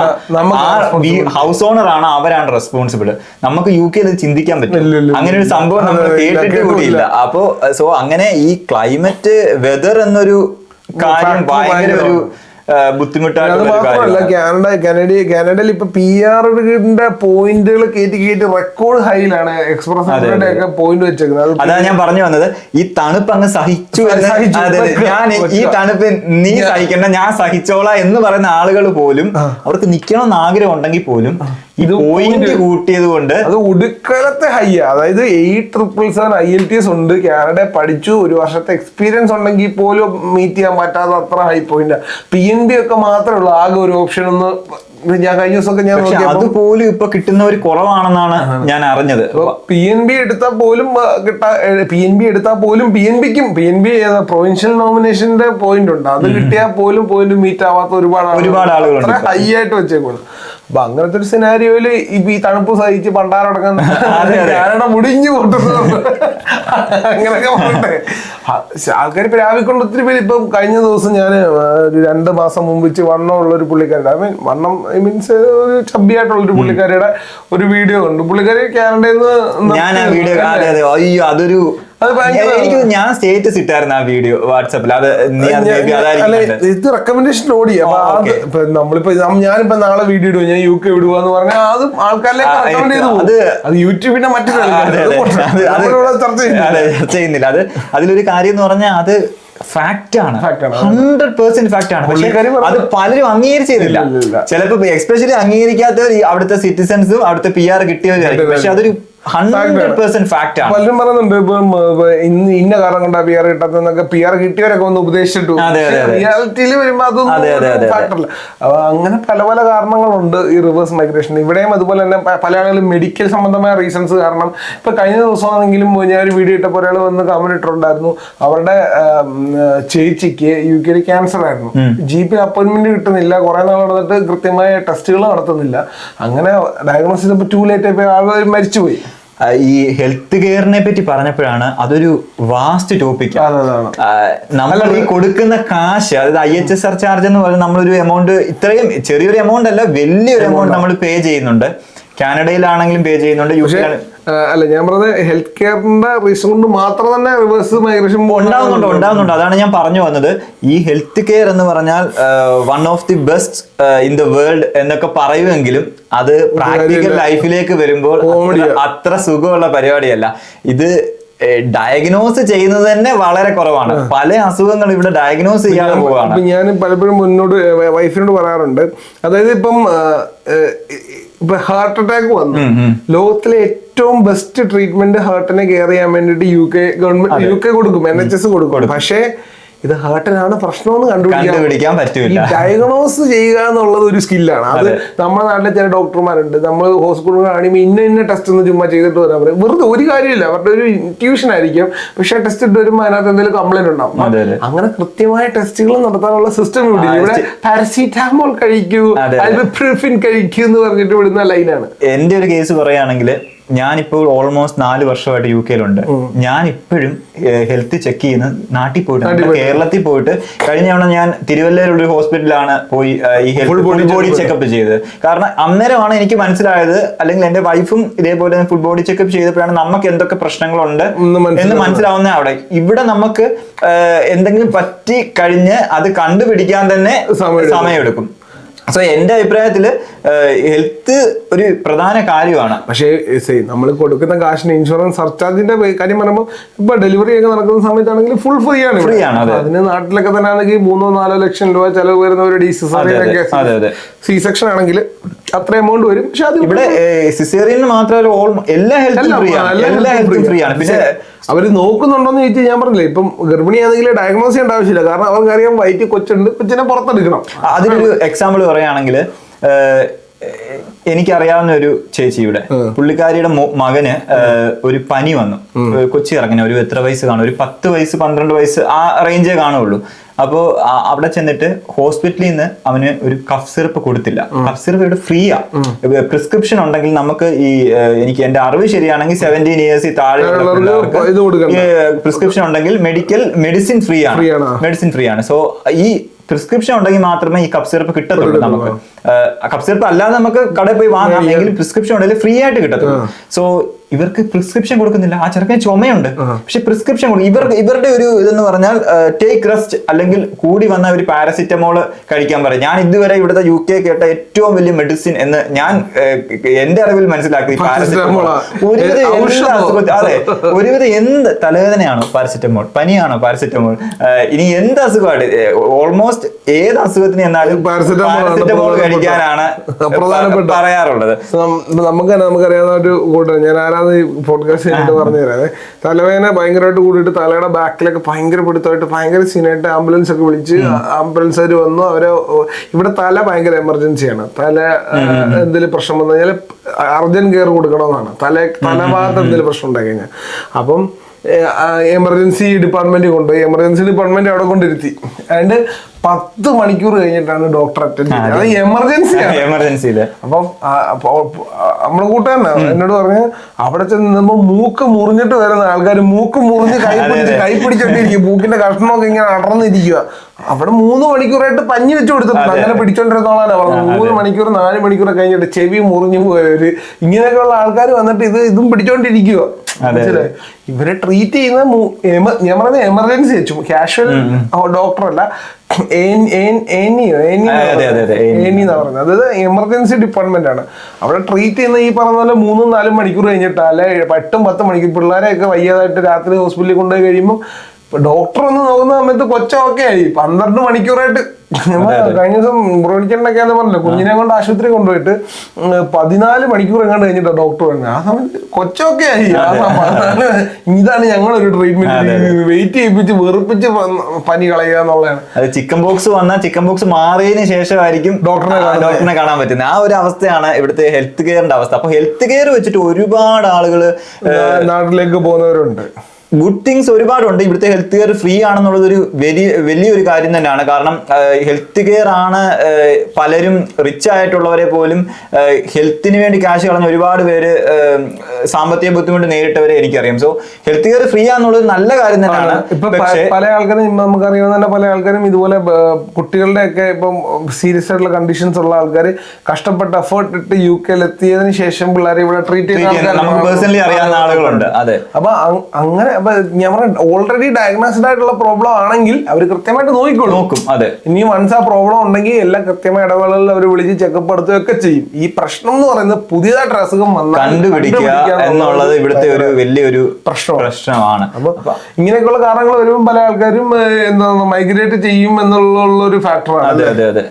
ഹൗസ് ഓണർ ആണ്, അവരാണ് റെസ്പോൺസിബിൾ. നമുക്ക് UK ചിന്തിക്കാൻ പറ്റും, അങ്ങനെ ഒരു സംഭവം നമ്മൾ കേട്ടിട്ട് കൂടിയില്ല. അപ്പോ സോ അങ്ങനെ ഈ ക്ലൈമറ്റ് വെതർ എന്നൊരു കാര്യം ഭയങ്കര ഒരു കാനഡയിൽ ഇപ്പൊ PR-ന്റെ പോയിന്റുകൾ കയറ്റി റെക്കോർഡ് ഹൈയിലാണ് എക്സ്പ്രസ് ഒക്കെ പോയിന്റ് വെച്ചേക്കുന്നത്. അതാണ് ഞാൻ പറഞ്ഞു വന്നത്, ഈ തണുപ്പ് അങ്ങ് സഹിച്ചു, ഞാൻ ഈ തണുപ്പ് നീ സഹിക്കണ്ട, ഞാൻ സഹിച്ചോളാം എന്ന് പറയുന്ന ആളുകൾ പോലും, അവർക്ക് നിൽക്കണമെന്ന് ആഗ്രഹം ഉണ്ടെങ്കിൽ പോലും ഇത് പോയിന്റ് കൂട്ടിയത് കൊണ്ട് അത് ഉടുക്കാലത്തെ ഹൈ, അതായത് 8,777 IELTS ഉണ്ട്. കാനഡ പഠിച്ചു, 1 വർഷത്തെ എക്സ്പീരിയൻസ് ഉണ്ടെങ്കിൽ പോലും മീറ്റ് ചെയ്യാൻ പറ്റാത്ത അത്ര ഹൈ പോയിന്റ്. PNB ഒക്കെ മാത്രമേ ഉള്ളൂ ആകെ ഒരു ഓപ്ഷൻ ഒന്ന്. ഞാൻ കഴിഞ്ഞ ദിവസമൊക്കെ ഞാൻ അതുപോലും ഇപ്പൊ കിട്ടുന്നവർ കുറവാണെന്നാണ് ഞാൻ അറിഞ്ഞത്. PNB എടുത്താൽ പോലും PNB പ്രൊവിൻഷ്യൽ നോമിനേഷന്റെ പോയിന്റ് ഉണ്ട്, അത് കിട്ടിയാൽ പോലും പോയിന്റ് മീറ്റ് ആവാത്ത ഒരുപാട് ആളുകൾ ഹൈ ആയിട്ട് വെച്ചേക്കുള്ളൂ. അപ്പൊ അങ്ങനത്തെ ഒരു സിനാരിയോയില് ഈ തണുപ്പ് സഹിച്ച് പണ്ടാരടക്കം കാനഡ മുടിഞ്ഞു പൊട്ടുന്നുണ്ട്. അങ്ങനെയൊക്കെ പോട്ടെ, ആൾക്കാർ പ്രാവിക്കൊണ്ട് ഒത്തിരി പേര്. ഇപ്പം കഴിഞ്ഞ ദിവസം ഞാൻ ഒരു 2 മാസം മുമ്പ് വണ്ണമുള്ള ഒരു പുള്ളിക്കാരുടെ, വണ്ണം മീൻസ് ഒരു ചബ്ബിയായിട്ടുള്ളൊരു പുള്ളിക്കാരിയുടെ ഒരു വീഡിയോ ഉണ്ട്. പുള്ളിക്കാരി കാനഡയിൽ നിന്ന് ഞാൻ സ്റ്റേറ്റസ് ഇട്ടായിരുന്നു ആ വീഡിയോ വാട്സാപ്പിൽ. അത് ഇത് റെക്കമെൻഡേഷൻ ഓടി. അപ്പൊ നമ്മളിപ്പോ ഞാനിപ്പോ നാളെ വീഡിയോ ഇടുക, ഞാൻ UK വിടുകയെന്ന് പറഞ്ഞാൽ അത് ആൾക്കാരിലേക്ക് റെക്കമെൻഡ് ചെയ്തു പോകും. അത് യൂട്യൂബിന്റെ മറ്റൊരു ചർച്ച ചെയ്യുന്നില്ല. അതിലൊരു കാര്യം എന്ന് പറഞ്ഞാൽ അത് ഫാക്ട് ആണ്, 100% ഫാക്ട് ആണ്. പക്ഷെ അത് പലരും അംഗീകരിച്ചില്ല. ചിലപ്പോ എക്സ്പെഷ്യലി അംഗീകരിക്കാത്തവർ അവിടുത്തെ സിറ്റിസൺസും അവിടുത്തെ PR കിട്ടിയവരായിരിക്കും. പക്ഷെ അതൊരു 100% ഫാക്ട് ആണ്. പലരും പറയുന്നുണ്ട് ഇപ്പം ഇന്ന കാരണം കൊണ്ടാ PR കിട്ടാത്തന്നൊക്കെ. PR കിട്ടിയവരൊക്കെ ഒന്ന് ഉപദേശിച്ചിട്ടു. റിയാലിറ്റിയിൽ വരുമ്പോ അതൊന്നും ഫാക്ടറല്ല. അപ്പൊ അങ്ങനെ പല പല കാരണങ്ങളുണ്ട് ഈ റിവേഴ്സ് മൈഗ്രേഷൻ. ഇവിടെയും അതുപോലെ തന്നെ പല ആളുകളും മെഡിക്കൽ സംബന്ധമായ റീസൺസ് കാരണം. ഇപ്പൊ കഴിഞ്ഞ ദിവസമാണെങ്കിലും ഞാൻ ഒരു വീഡിയോ ഇട്ടപ്പോൾ ഒരാൾ വന്ന് കമന്റ് ഇട്ടിട്ടുണ്ടായിരുന്നു, അവരുടെ ചേച്ചിക്ക് UK ക്യാൻസർ ആയിരുന്നു. GP അപ്പോയിന്റ്മെന്റ് കിട്ടുന്നില്ല, കുറെ നാൾ നടന്നിട്ട് കൃത്യമായ ടെസ്റ്റുകൾ നടത്തുന്നില്ല. അങ്ങനെ ഡയഗ്നോസ് ചെയ്തപ്പോൾ ടൂ ലേറ്റ് ആയി ആളുകൾ മരിച്ചുപോയി. ഈ ഹെൽത്ത് കെയറിനെ പറ്റി പറഞ്ഞപ്പോഴാണ് അതൊരു വാസ്റ്റ് ടോപ്പിക്. നമ്മൾ ഈ കൊടുക്കുന്ന കാശ്, അതായത് IHSR ചാർജ് എന്ന് പറയുന്നത് നമ്മളൊരു എമൗണ്ട്, ഇത്രയും ചെറിയൊരു എമൗണ്ട് അല്ല, വലിയൊരു എമൗണ്ട് നമ്മൾ പേ ചെയ്യുന്നുണ്ട്. കാനഡയിലാണെങ്കിലും പേ ചെയ്യുന്നുണ്ട്. അല്ല, ഞാൻ പറഞ്ഞത് ഹെൽത്ത് കെയറിന്റെ റീസൺ കൊണ്ട് മാത്രം തന്നെ റിവേഴ്സ് മൈഗ്രേഷൻ ഉണ്ടാകുന്നുണ്ട്. അതാണ് ഞാൻ പറഞ്ഞു വന്നത്. ഈ ഹെൽത്ത് കെയർ എന്ന് പറഞ്ഞാൽ one of the best in the world എന്നൊക്കെ പറയുമെങ്കിലും അത് പ്രാക്ടിക്കൽ ലൈഫിലേക്ക് വരുമ്പോൾ അത്ര സുഖമുള്ള പരിപാടിയല്ല. ഇത് ഡയഗ്നോസ് ചെയ്യുന്നത് തന്നെ വളരെ കുറവാണ്. പല അസുഖങ്ങൾ ഇവിടെ ഡയഗ്നോസ് ചെയ്യാതെ പോവാണ്. ഞാൻ പലപ്പോഴും വൈഫിനോട് പറയാറുണ്ട്, അതായത് ഇപ്പൊ ഹാർട്ട് അറ്റാക്ക് വന്നു, ലോകത്തിലെ ഏറ്റവും ബെസ്റ്റ് ട്രീറ്റ്മെന്റ് ഹാർട്ടിനെ കെയർ ചെയ്യാൻ വേണ്ടിട്ട് UK കൊടുക്കും, NHS കൊടുക്കും. പക്ഷേ ഇത് ഹാർട്ടിനാണ് പ്രശ്നമെന്ന് കണ്ടുപിടിക്കാൻ പറ്റില്ല. ഡയഗ്നോസ് ചെയ്യുക എന്നുള്ളത് ഒരു സ്കില്ലാണ്. അത് നമ്മുടെ നാട്ടിലെ ചില ഡോക്ടർമാരുണ്ട്, നമ്മൾ ഹോസ്പിറ്റലിൽ കാണിക്കുമ്പോൾ ഇന്ന ടെസ്റ്റ് ഒന്ന് ചുമ്മാ ചെയ്തിട്ട് വരാൻ പറയും. വെറുതെ ഒരു കാര്യമില്ല, അവരുടെ ഒരു ഇൻറ്റ്യൂഷൻ ആയിരിക്കും. പക്ഷെ ടെസ്റ്റ് ഇട്ട് വരുമ്പോൾ അതിനകത്ത് എന്തെങ്കിലും കംപ്ലൈന്റ് ഉണ്ടാവും. അങ്ങനെ കൃത്യമായ ടെസ്റ്റുകൾ നടത്താനുള്ള സിസ്റ്റം ഇവിടെ പാരസിറ്റാമോൾ കഴിക്കൂ, ഐബുപ്രോഫിൻ കഴിക്കൂ എന്ന് പറഞ്ഞിട്ട് വിടുന്ന ലൈനാണ്. എന്റെ ഒരു കേസ് പറയുകയാണെങ്കിൽ, ഞാനിപ്പോൾ ഓൾമോസ്റ്റ് 4 വർഷമായിട്ട് UK-ലുണ്ട്. ഞാൻ ഇപ്പോഴും ഹെൽത്ത് ചെക്ക് ചെയ്യുന്ന നാട്ടിൽ പോയിട്ട്, കേരളത്തിൽ പോയിട്ട് കഴിഞ്ഞ തവണ ഞാൻ തിരുവല്ലയിലുള്ള ഒരു ഹോസ്പിറ്റലിലാണ് പോയി ഈ ഫുൾ ബോഡി ചെക്കപ്പ് ചെയ്തത്. കാരണം അന്നേരമാണ് എനിക്ക് മനസ്സിലായത്, അല്ലെങ്കിൽ എന്റെ വൈഫും ഇതേപോലെ ഫുൾ ബോഡി ചെക്കപ്പ് ചെയ്തപ്പോഴാണ് നമുക്ക് എന്തൊക്കെ പ്രശ്നങ്ങളുണ്ട് എന്ന് മനസ്സിലാവുന്ന. അവിടെ ഇവിടെ നമുക്ക് എന്തെങ്കിലും പറ്റി കഴിഞ്ഞ് അത് കണ്ടുപിടിക്കാൻ തന്നെ സമയമെടുക്കും. സോ എന്റെ അഭിപ്രായത്തില് ഹെൽത്ത് ഒരു പ്രധാന കാര്യമാണ്. പക്ഷേ നമ്മൾ കൊടുക്കുന്ന കാശിന് ഇൻഷുറൻസ് സർചാർജിന്റെ കാര്യം പറയുമ്പോൾ ഇപ്പൊ ഡെലിവറി ഒക്കെ നടക്കുന്ന സമയത്താണെങ്കിൽ ഫുൾ ഫ്രീ ആണ്. അതിന് നാട്ടിലൊക്കെ തന്നെ ആണെങ്കിൽ 3-4 ലക്ഷം രൂപ ചെലവ് വരുന്ന ഒരു C സെക്ഷൻ ആണെങ്കിൽ അത്ര എമൗണ്ട് വരും. പക്ഷെ അത് ഇവിടെ സിസേറിയന് മാത്രമല്ല, എല്ലാ ഹെൽത്തും ഫ്രീ ആണ്. പിന്നെ അവര് നോക്കുന്നുണ്ടോന്ന് ചോദിച്ചാൽ ഞാൻ പറഞ്ഞില്ലേ, ഇപ്പം ഗർഭിണിയാണെങ്കിൽ ഡയഗ്നോസ് ചെയ്യേണ്ട ആവശ്യമില്ല. കാരണം അവർക്കറിയാം വയറ്റിൽ കൊച്ചുണ്ട്, കൊച്ചിനെ പുറത്തെടുക്കണം. അതിനൊരു എക്സാമ്പിൾ പറയുകയാണെങ്കിൽ, എനിക്കറിയാവുന്ന ഒരു ചേച്ചി, ഇവിടെ പുള്ളിക്കാരിയുടെ മകന് ഒരു പനി വന്നു. കൊച്ചി ഇറങ്ങിന ഒരു എത്ര വയസ്സ് കാണും, ഒരു 10 വയസ്സ് 12 വയസ്സ് ആ റേഞ്ചേ കാണുള്ളൂ. അപ്പോൾ അവിടെ ചെന്നിട്ട് ഹോസ്പിറ്റലിൽ നിന്ന് അവന് ഒരു കഫ് സിറപ്പ് കൊടുത്തില്ല. കഫ് സിറപ്പ് ഇവിടെ ഫ്രീയാ. പ്രിസ്ക്രിപ്ഷൻ ഉണ്ടെങ്കിൽ നമുക്ക് എനിക്ക് എന്റെ അറിവ് ശരിയാണെങ്കിൽ 17 ഇയേഴ്സ് താഴെ പ്രിസ്ക്രിപ്ഷൻ ഉണ്ടെങ്കിൽ മെഡിസിൻ ഫ്രീ ആണ്. സോ ഈ പ്രിസ്ക്രിപ്ഷൻ ഉണ്ടെങ്കിൽ മാത്രമേ ഈ കഫ് സിറപ്പ് കിട്ടത്തുള്ളൂ. നമുക്ക് കഫ് സിറപ്പ് അല്ലാതെ നമുക്ക് കടയിൽ പോയി വാങ്ങാം, എങ്കിലും പ്രിസ്ക്രിപ്ഷൻ ഉണ്ടെങ്കിൽ ഫ്രീ ആയിട്ട് കിട്ടത്തുള്ളൂ. സോ ഇവർക്ക് പ്രിസ്ക്രിപ്ഷൻ കൊടുക്കുന്നില്ല. ആ ചെറുക്കന് ചുമയുണ്ട്, പക്ഷെ പ്രിസ്ക്രിപ്ഷൻ ഇവരുടെ ഒരു ഇതെന്ന് പറഞ്ഞാൽ ടേക്ക് റെസ്റ്റ്, അല്ലെങ്കിൽ കൂടി വന്ന ഒരു പാരസിറ്റമോൾ കഴിക്കാൻ പറയും. ഞാൻ ഇതുവരെ ഇവിടുത്തെ UK കേട്ട ഏറ്റവും വലിയ മെഡിസിൻ എന്ന് ഞാൻ എന്റെ അറിവിൽ മനസ്സിലാക്കി പാരസിറ്റമോൾ. ഒരുവിധം എന്ത് തലവേദനയാണോ പാരസിറ്റമോൾ, പനിയാണോ പാരസിറ്റമോൾ, ഇനി എന്ത് അസുഖമാണ്, ഓൾമോസ്റ്റ് ഏത് അസുഖത്തിന് എന്നാലും പാരസിറ്റമോൾ കഴിക്കാനാണ് പറയാറുള്ളത്. നമുക്കറിയാവുന്ന ഒരു കൂട്ടം, ഞാൻ പോഡ്കാസ്റ്റ് ചെയ്തിട്ട് പറഞ്ഞു തരാതെ, തലവേദന ഭയങ്കരമായിട്ട് കൂടിയിട്ട് തലയുടെ ബാക്കിലൊക്കെ ഭയങ്കര പിടുത്തമായിട്ട് ഭയങ്കര സീനായിട്ട് ആംബുലൻസ് ഒക്കെ വിളിച്ച് ആംബുലൻസുകാർ വന്നു. അവരെ ഇവിടെ തല ഭയങ്കര എമർജൻസിയാണ്. തല എന്തെങ്കിലും പ്രശ്നം വന്നു കഴിഞ്ഞാൽ അർജന്റ് കെയർ കൊടുക്കണമെന്നാണ്. തലഭാഗത്ത് എന്തെങ്കിലും പ്രശ്നം ഉണ്ടായി കഴിഞ്ഞാൽ. അപ്പം എമർജൻസി ഡിപ്പാർട്ട്മെന്റ് കൊണ്ടുപോയി. എമർജൻസി ഡിപ്പാർട്ട്മെന്റ് അവിടെ കൊണ്ടിരുത്തി. അതിന്റെ 10 മണിക്കൂർ കഴിഞ്ഞിട്ടാണ് ഡോക്ടർ അറ്റൻഡ് ചെയ്തത്. അത് എമർജൻസിയില്. അപ്പം നമ്മളെ കൂട്ടുകാരനാ എന്നോട് പറഞ്ഞ്, അവിടെ ചെന്ന് മൂക്ക് മുറിഞ്ഞിട്ട് വരുന്ന ആൾക്കാർ മൂക്ക് മുറിഞ്ഞ് കൈ പിടിച്ചോണ്ടിരിക്കും. മൂക്കിന്റെ കഷ്ണമൊക്കെ ഇങ്ങനെ അടർന്നിരിക്കുക. അവിടെ 3 മണിക്കൂറായിട്ട് പഞ്ഞി വെച്ച് കൊടുത്തിട്ടുണ്ട്. അങ്ങനെ പിടിച്ചോണ്ടിരുന്നോളാണ് പറഞ്ഞത്. 3 മണിക്കൂർ 4 മണിക്കൂർ കഴിഞ്ഞിട്ട് ചെവി മുറിഞ്ഞു പോയവര്, ഇങ്ങനെയൊക്കെയുള്ള ആൾക്കാർ വന്നിട്ട് ഇതും പിടിച്ചോണ്ടിരിക്കുക. മനസ്സിലായി? ഇവരെ ട്രീറ്റ് ചെയ്യുന്ന ഞാൻ പറഞ്ഞ എമർജൻസി വെച്ചു, കാഷ്വൽ ഡോക്ടർ അല്ല, അതായത് എമർജൻസി ഡിപ്പാർട്ട്മെന്റ് ആണ്. അവിടെ ട്രീറ്റ് ചെയ്യുന്ന ഈ പറഞ്ഞ പോലെ 3-4 മണിക്കൂർ കഴിഞ്ഞിട്ട്, അല്ലെ 8-10 മണിക്കൂർ. പിള്ളേരെയൊക്കെ വയ്യാതായിട്ട് രാത്രി ഹോസ്പിറ്റലിൽ കൊണ്ടുപോയി കഴിയുമ്പോൾ ഡോക്ടർ ഒന്ന് നോക്കുന്ന സമയത്ത് കൊച്ചൊക്കെ ആയി. 12 മണിക്കൂറായിട്ട് കഴിഞ്ഞ ദിവസം ബ്രോണിക്കണ്ണൊക്കെയാന്ന് പറഞ്ഞില്ല, കുഞ്ഞിനെ കൊണ്ട് ആശുപത്രി കൊണ്ടുപോയിട്ട് 14 മണിക്കൂർ എങ്ങാണ്ട് കഴിഞ്ഞിട്ടാ ഡോക്ടർ പറഞ്ഞത്. ആ സമയത്ത് കൊച്ചൊക്കെ ആയി. ഇതാണ് ഞങ്ങളൊരു ട്രീറ്റ്മെന്റ്, വെയിറ്റ് ചെയ്യിപ്പിച്ച് വെറുപ്പിച്ച് പനി കളയുക എന്നുള്ളതാണ്. അത് ചിക്കൻ ബോക്സ് വന്നാൽ ചിക്കൻ ബോക്സ് മാറിയതിനു ശേഷമായിരിക്കും ഡോക്ടറിനെ കാണാൻ പറ്റുന്നത്. ആ ഒരു അവസ്ഥയാണ് ഇവിടുത്തെ ഹെൽത്ത് കെയറിന്റെ അവസ്ഥ. അപ്പൊ ഹെൽത്ത് കെയർ വെച്ചിട്ട് ഒരുപാട് ആളുകൾ നാട്ടിലേക്ക് പോകുന്നവരുണ്ട്. ഗുഡ് തിങ്സ് ഒരുപാടുണ്ട്. ഇവിടുത്തെ ഹെൽത്ത് കെയർ ഫ്രീ ആണെന്നുള്ളത് ഒരു വലിയൊരു കാര്യം തന്നെയാണ്. കാരണം ഹെൽത്ത് കെയർ ആണ് പലരും റിച്ച് ആയിട്ടുള്ളവരെ പോലും ഹെൽത്തിന് വേണ്ടി കാശ് കളഞ്ഞ ഒരുപാട് പേര് സാമ്പത്തിക ബുദ്ധിമുട്ട് നേരിട്ടവരെ എനിക്കറിയാം. സോ ഹെൽത്ത് കെയർ ഫ്രീ ആണെന്നുള്ളത് നല്ല കാര്യം തന്നെയാണ്. ഇപ്പൊ പല ആൾക്കാരും നമുക്കറിയാവുന്ന തന്നെ പല ആൾക്കാരും ഇതുപോലെ കുട്ടികളുടെ ഒക്കെ ഇപ്പം സീരിയസ് ആയിട്ടുള്ള കണ്ടീഷൻസ് ഉള്ള ആൾക്കാർ കഷ്ടപ്പെട്ട് എഫേർട്ട് ഇട്ട് UK എത്തിയതിനു ശേഷം പിള്ളേരെ ഇവിടെ ട്രീറ്റ് ചെയ്യുന്ന നമുക്ക് പേഴ്സണലി അറിയാവുന്ന ആളുകളുണ്ട്. അതെ. അപ്പൊ അങ്ങനെ ഞാൻ പറഞ്ഞ ഓൾറെഡി ഡയഗ്നോസ്ഡ് ആയിട്ടുള്ള പ്രോബ്ലം ആണെങ്കിൽ അവർ കൃത്യമായിട്ട് നോക്കും. അതെ. ഇനി വൺസ് ആ പ്രോബ്ലം ഉണ്ടെങ്കിൽ എല്ലാം കൃത്യമായ ഇടവേളകളിൽ അവർ വിളിച്ച് ചെക്കപ്പ് എടുത്തുകയൊക്കെ ചെയ്യും. ഈ പ്രശ്നം എന്ന് പറയുന്നത് പുതിയതായിട്ട് അസുഖം വന്നാൽ കണ്ടുപിടിക്കുക എന്നുള്ളത് ഇവിടുത്തെ ഒരു വലിയൊരു പ്രശ്നമാണ്. അപ്പൊ ഇങ്ങനെയൊക്കെയുള്ള കാരണങ്ങൾ വരുമ്പോൾ പല ആൾക്കാരും എന്താ മൈഗ്രേറ്റ് ചെയ്യും എന്നുള്ള ഒരു ഫാക്ടറാണ്. അതെ അതെ അതെ.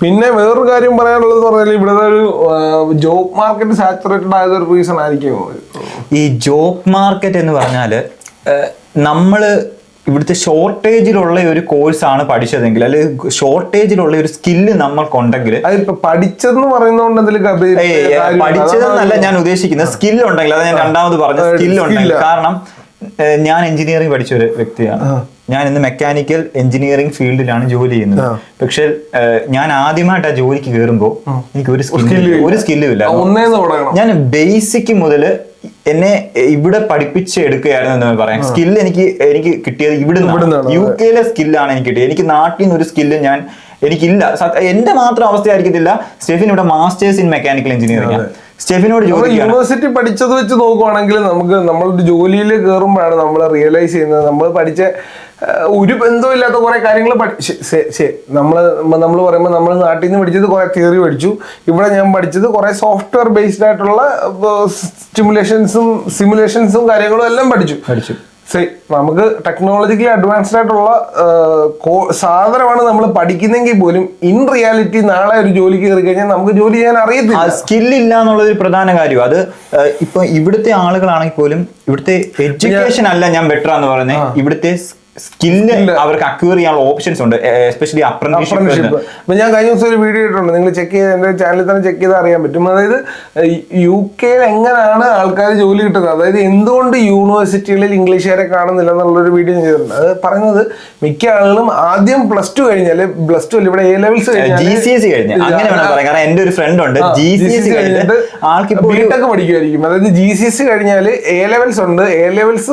പിന്നെ വേറൊരു കാര്യം പറയാനുള്ളത് പറഞ്ഞാൽ ഇവിടുത്തെ ഒരു ജോബ് മാർക്കറ്റ് സാച്ചുറേറ്റഡ് ആയത് ഒരു റീസൺ ആയിരിക്കും. ഈ ജോബ് മാർക്കറ്റ് എന്ന് പറഞ്ഞാല് നമ്മള് ഇവിടുത്തെ ഷോർട്ടേജിലുള്ള ഒരു കോഴ്സാണ് പഠിച്ചതെങ്കിൽ അല്ലെങ്കിൽ ഷോർട്ടേജിലുള്ള ഒരു സ്കില്ല് നമ്മൾക്കുണ്ടെങ്കിൽ, അതിപ്പോ പഠിച്ചതെന്ന് പറയുന്നതുകൊണ്ട് പഠിച്ചതെന്നല്ല ഞാൻ ഉദ്ദേശിക്കുന്നത്, സ്കില്ല് ഉണ്ടെങ്കിൽ, അത് ഞാൻ രണ്ടാമത് പറഞ്ഞ സ്കില്ല് ഉണ്ടെങ്കിൽ. കാരണം ഞാൻ എഞ്ചിനീയറിംഗ് പഠിച്ച ഒരു വ്യക്തിയാണ്. ഞാൻ ഇന്ന് മെക്കാനിക്കൽ എഞ്ചിനീയറിംഗ് ഫീൽഡിലാണ് ജോലി ചെയ്യുന്നത്. പക്ഷെ ഞാൻ ആദ്യമായിട്ട് ആ ജോലിക്ക് കയറുമ്പോൾ എനിക്ക് ഒരു സ്കില്ലും ഇല്ല. ഞാൻ ബേസിക് മുതല് എന്നെ ഇവിടെ പഠിപ്പിച്ച് എടുക്കുകയായിരുന്നു എന്ന് പറയാം. സ്കില്ല് എനിക്ക് കിട്ടിയത് ഇവിടുന്ന്, UK സ്കില്ലാണ് എനിക്ക് കിട്ടിയത്. എനിക്ക് നാട്ടിൽ നിന്ന് ഒരു സ്കില്ല് എനിക്കില്ല. എന്റെ മാത്രം അവസ്ഥയായിരിക്കത്തില്ല. സ്റ്റെഫിൻ ഇവിടെ മാസ്റ്റേഴ്സ് ഇൻ മെക്കാനിക്കൽ എഞ്ചിനീയറിംഗ് ആണ്. സ്റ്റെഫിനോട് യൂണിവേഴ്സിറ്റി പഠിച്ചത് വെച്ച് നോക്കുവാണെങ്കിൽ നമുക്ക് നമ്മളൊരു ജോലിയിൽ കയറുമ്പോഴാണ് നമ്മൾ റിയലൈസ് ചെയ്യുന്നത് നമ്മൾ പഠിച്ച ഒരു ബന്ധമില്ലാത്ത കുറെ കാര്യങ്ങൾ നമ്മൾ പറയുമ്പോൾ നമ്മൾ നാട്ടിൽ നിന്ന് പഠിച്ചത് കുറെ തിയറി പഠിച്ചു. ഇവിടെ ഞാൻ പഠിച്ചത് കുറെ സോഫ്റ്റ്വെയർ ബേസ്ഡ് ആയിട്ടുള്ള സിമുലേഷൻസും കാര്യങ്ങളും എല്ലാം പഠിച്ചു. നമുക്ക് ടെക്നോളജിക്കലി അഡ്വാൻസ്ഡ് ആയിട്ടുള്ള സാധനമാണ് നമ്മൾ പഠിക്കുന്നെങ്കിൽ പോലും ഇൻ റിയാലിറ്റി നാളെ ഒരു ജോലിക്ക് കയറി കഴിഞ്ഞാൽ നമുക്ക് ജോലി ചെയ്യാൻ അറിയത്തില്ല. സ്കില്ലില്ല എന്നുള്ളൊരു പ്രധാന കാര്യം. അത് ഇപ്പൊ ഇവിടുത്തെ ആളുകളാണെങ്കിൽ പോലും ഇവിടുത്തെ എഡ്യൂക്കേഷൻ അല്ല ഞാൻ ബെറ്റർ എന്ന് പറയുന്നത്, ഇവിടുത്തെ സ്കില്ല് അവർക്ക് അക്വയർ ചെയ്യാനുള്ള ഓപ്ഷൻസ് ഉണ്ട്, എസ്പെഷ്യലി അപ്രന്റീസ്ഷിപ്പ്. ഇപ്പൊ ഞാൻ കഴിഞ്ഞ ദിവസം ഒരു വീഡിയോ ഇട്ടിട്ടുണ്ട്, നിങ്ങൾ ചെക്ക് ചെയ്ത് എന്റെ ചാനലിൽ തന്നെ ചെക്ക് ചെയ്താൽ അറിയാൻ പറ്റും. അതായത് UK എങ്ങനെയാണ് ആൾക്കാർ ജോലി കിട്ടുന്നത്, അതായത് എന്തുകൊണ്ട് യൂണിവേഴ്സിറ്റികളിൽ ഇംഗ്ലീഷുകാരെ കാണുന്നില്ല എന്നുള്ളൊരു വീഡിയോ ചെയ്തിട്ടുണ്ട്. അത് പറയുന്നത് മിക്ക ആളുകളും ആദ്യം +2 കഴിഞ്ഞാല് +2 ഇവിടെ A-levels GCSE അങ്ങനെ പറയാം. കാരണം എന്റെ ഒരു ഫ്രണ്ട് ഉണ്ട് GCSE കഴിഞ്ഞിട്ട് ആൾക്ക് ബിടെക് പഠിക്കുമായിരിക്കും. അതായത് GCSE കഴിഞ്ഞാല് A-levels ഉണ്ട്, A-levels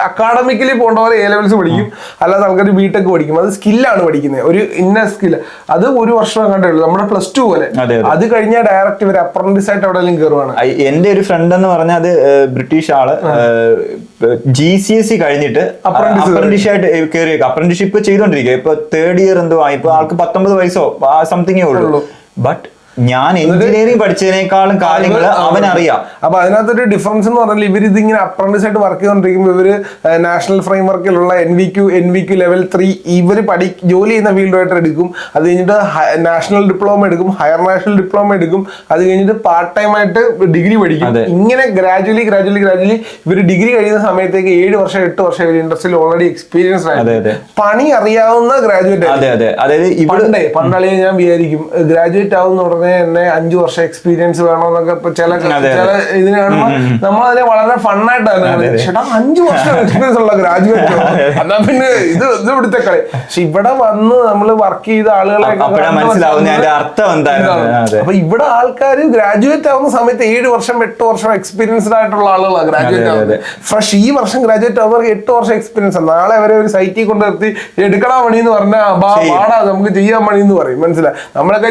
അക്കാഡമിക്കലി പോകേണ്ട പോലെ A-levels പഠിക്കും, അല്ലാതെ ആൾക്കാർ ബിടെക് പഠിക്കും. അത് സ്കില്ലാണ് പഠിക്കുന്നത്, ഒരു ഇന്ന സ്കില്ല്. അത് ഒരു വർഷം കണ്ടേ ഉള്ളൂ, നമ്മുടെ +2 പോലെ. അത് കഴിഞ്ഞാൽ ഡയറക്റ്റ് ഇവർ അപ്രന്റീസ് ആയിട്ട് എവിടെയെങ്കിലും കയറുവാണ്. എന്റെ ഒരു ഫ്രണ്ട് എന്ന് പറഞ്ഞാൽ അത് ബ്രിട്ടീഷ് ആള് GCSE കഴിഞ്ഞിട്ട് അപ്രന്റീസ്ഷിപ്പ് ചെയ്തോണ്ടിരിക്കുക. ഇപ്പൊ 3rd year എന്തോ ആയി. ഇപ്പൊ ആൾക്ക് 19 വയസ്സോ സംതിങ്ങേ ഉള്ളൂ. ബട്ട് ഞാൻ എഞ്ചിനീയറിംഗ് പഠിച്ചതിനേക്കാളും കാര്യങ്ങൾ അവനറിയാം. അപ്പൊ അതിനകത്തൊരു ഡിഫറൻസ് എന്ന് പറഞ്ഞാൽ ഇവർ ഇതിങ്ങനെ അപ്രന്റീസ് ആയിട്ട് വർക്ക് ചെയ്തോണ്ടിരിക്കുമ്പോൾ ഇവര് നാഷണൽ ഫ്രെയിം വർക്കിലുള്ള NVQ level 3 ഇവര് ജോലി ചെയ്യുന്ന ഫീൽഡുമായിട്ട് എടുക്കും. അത് കഴിഞ്ഞിട്ട് നാഷണൽ ഡിപ്ലോമ എടുക്കും, ഹയർ നാഷണൽ ഡിപ്ലോമ എടുക്കും. അത് കഴിഞ്ഞിട്ട് പാർട്ട് ടൈം ആയിട്ട് ഡിഗ്രി പഠിക്കും. ഇങ്ങനെ ഗ്രാജുവലി ഇവർ ഡിഗ്രി കഴിയുന്ന സമയത്തേക്ക് 7 വർഷം 8 വർഷം ഇവർ ഇൻഡസ്ട്രിയിൽ ഓൾറെഡി എക്സ്പീരിയൻസ് ആയിട്ട് പണി അറിയാവുന്ന ഗ്രാജുവേറ്റ്. പണ്ടാളിയെ ഞാൻ വിചാരിക്കും ഗ്രാജുവേറ്റ് ആവുന്ന ഉടനെ എന്നെ 5 വർഷം എക്സ്പീരിയൻസ് വേണമെന്നൊക്കെ ഇപ്പൊ ചില ഇതിന് കാണുമ്പോൾ നമ്മളതിനെ വളരെ ഫണ്ണായിട്ടാണ് 5 വർഷം എക്സ്പീരിയൻസ് ഉള്ള ഗ്രാജുവേറ്റ് എന്നാ പിന്നെ ഇത് ഇവിടുത്തെ കളി. പക്ഷെ ഇവിടെ വന്ന് നമ്മൾ വർക്ക് ചെയ്ത ആളുകളെ അപ്പൊ ഇവിടെ ആൾക്കാർ ഗ്രാജുവേറ്റ് ആവുന്ന സമയത്ത് 7 വർഷം 8 വർഷം എക്സ്പീരിയൻസ്ഡ് ആയിട്ടുള്ള ആളുകളാണ് ഗ്രാജുവേറ്റ് ആവുന്നത്. ഫ്രഷ് ഈ വർഷം ഗ്രാജുവേറ്റ് ആവുന്നവർക്ക് 8 വർഷം എക്സ്പീരിയൻസ്. നാളെ അവരെ ഒരു സൈറ്റിൽ കൊണ്ട് നിർത്തി എടുക്കണ പണി എന്ന് പറഞ്ഞാൽ പാടാ നമുക്ക് ചെയ്യാൻ പണി എന്ന് പറയും. മനസ്സിലായി? നമ്മളൊക്കെ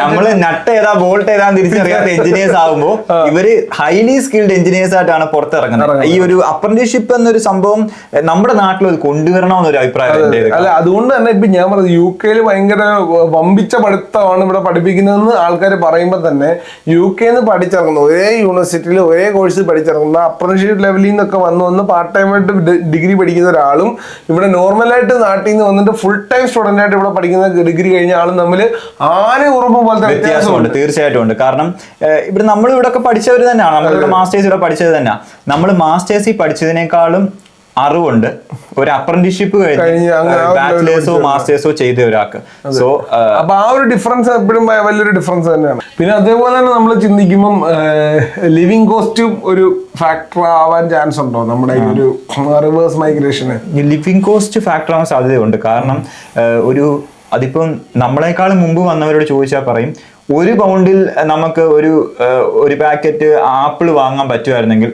നമ്മള് നട്ട് ഏതാ ബോൾട്ട് ഏതാന്ന് തിരിച്ചറിയാത്ത എഞ്ചിനീയേഴ്സ് ആകുമ്പോൾ ഇവര് ഹൈലി സ്കിൽഡ് എഞ്ചിനീയേഴ്സ് ആയിട്ടാണ് പുറത്തിറങ്ങുന്നത്. ഈ ഒരു അപ്രന്റീസ്ഷിപ്പ് എന്നൊരു സംഭവം നമ്മുടെ നാട്ടിൽ കൊണ്ടുവരണമെന്നൊരു അഭിപ്രായം. അല്ല, അതുകൊണ്ട് തന്നെ ഇപ്പൊ ഞാൻ പറഞ്ഞത് UK ഭയങ്കര വമ്പിച്ച പഠിത്തമാണ് ഇവിടെ പഠിപ്പിക്കുന്നതെന്ന് ആൾക്കാർ പറയുമ്പോൾ തന്നെ UK പഠിച്ചിറങ്ങുന്ന ഒരേ യൂണിവേഴ്സിറ്റിയിൽ ഒരേ കോഴ്സ് പഠിച്ചിറങ്ങുന്ന അപ്രന്റീസ്ഷിപ്പ് ലെവലിൽ നിന്നൊക്കെ വന്ന് പാർട്ട് ടൈം ആയിട്ട് ഡിഗ്രി പഠിക്കുന്ന ഒരാളും ഇവിടെ നോർമലായിട്ട് നാട്ടിൽ നിന്ന് വന്നിട്ട് ഫുൾ ടൈം സ്റ്റുഡന്റ് ആയിട്ട് ഇവിടെ പഠിക്കുന്ന ഡിഗ്രി കഴിഞ്ഞ ആളും തമ്മിൽ വ്യത്യാസമുണ്ട്, തീർച്ചയായിട്ടും ഉണ്ട്. കാരണം ഇവിടെ നമ്മൾ ഇവിടെ ഒക്കെ പഠിച്ചവർ തന്നെയാണ്, നമ്മളിവിടെ മാസ്റ്റേഴ്സ് ഇവിടെ പഠിച്ചത് തന്നെയാണ്. നമ്മൾ മാസ്റ്റേഴ്സിൽ പഠിച്ചതിനേക്കാളും അറിവുണ്ട് ഒരു അപ്രന്റീസ്ഷിപ്പ് കഴിഞ്ഞ് ബാച്ചിലേഴ്സോ മാസ്റ്റേഴ്സോ ചെയ്ത ഒരാൾക്ക്. സോ അപ്പൊ ആ ഒരു ഡിഫറൻസ് എപ്പോഴും വലിയൊരു ഡിഫറൻസ് തന്നെയാണ്. പിന്നെ അതേപോലെ തന്നെ നമ്മൾ ചിന്തിക്കുമ്പം ലിവിങ് കോസ്റ്റും ഒരു ഫാക്ടർ ആവാൻ ചാൻസ് ഉണ്ടോ നമ്മുടെ ഈ ഒരു റിവേഴ്സ് മൈഗ്രേഷന്? ലിവിങ് കോസ്റ്റ് ഫാക്ടർ ആവാൻ സാധ്യതയുണ്ട്. കാരണം അതിപ്പം നമ്മളെക്കാളും മുമ്പ് വന്നവരോട് ചോദിച്ചാൽ പറയും, 1 പൗണ്ടിൽ നമുക്ക് ഒരു പാക്കറ്റ് ആപ്പിൾ വാങ്ങാൻ പറ്റുമായിരുന്നെങ്കിൽ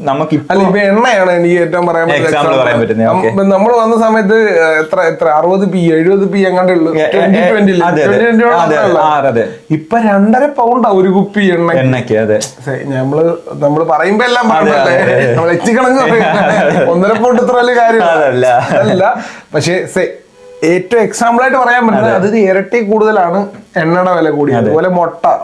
നമുക്ക് എണ്ണയാണ് എനിക്ക് ഏറ്റവും എക്സാമ്പിൾ പറയാൻ പറ്റുന്നത്. നമ്മൾ വന്ന സമയത്ത് എത്ര 60p 70p എങ്ങാണ്ടേ ഉള്ളൂ. ഇപ്പൊ 2.5 പൗണ്ടാ ഒരു കുപ്പി എണ്ണയ്ക്ക്. അതെ, നമ്മള് പറയുമ്പോ എല്ലാം പറഞ്ഞല്ലേ, നമ്മൾ എത്തിക്കണമെന്ന് 1.5 പൗണ്ട് ഇത്ര വലിയ കാര്യം അല്ല. പക്ഷേ ഏറ്റവും എക്സാമ്പിൾ ആയിട്ട് പറയാൻ പറ്റുന്നത് അതിന് ഇരട്ടി കൂടുതലാണ് എണ്ണയുടെ വില കൂടി. അതുപോലെ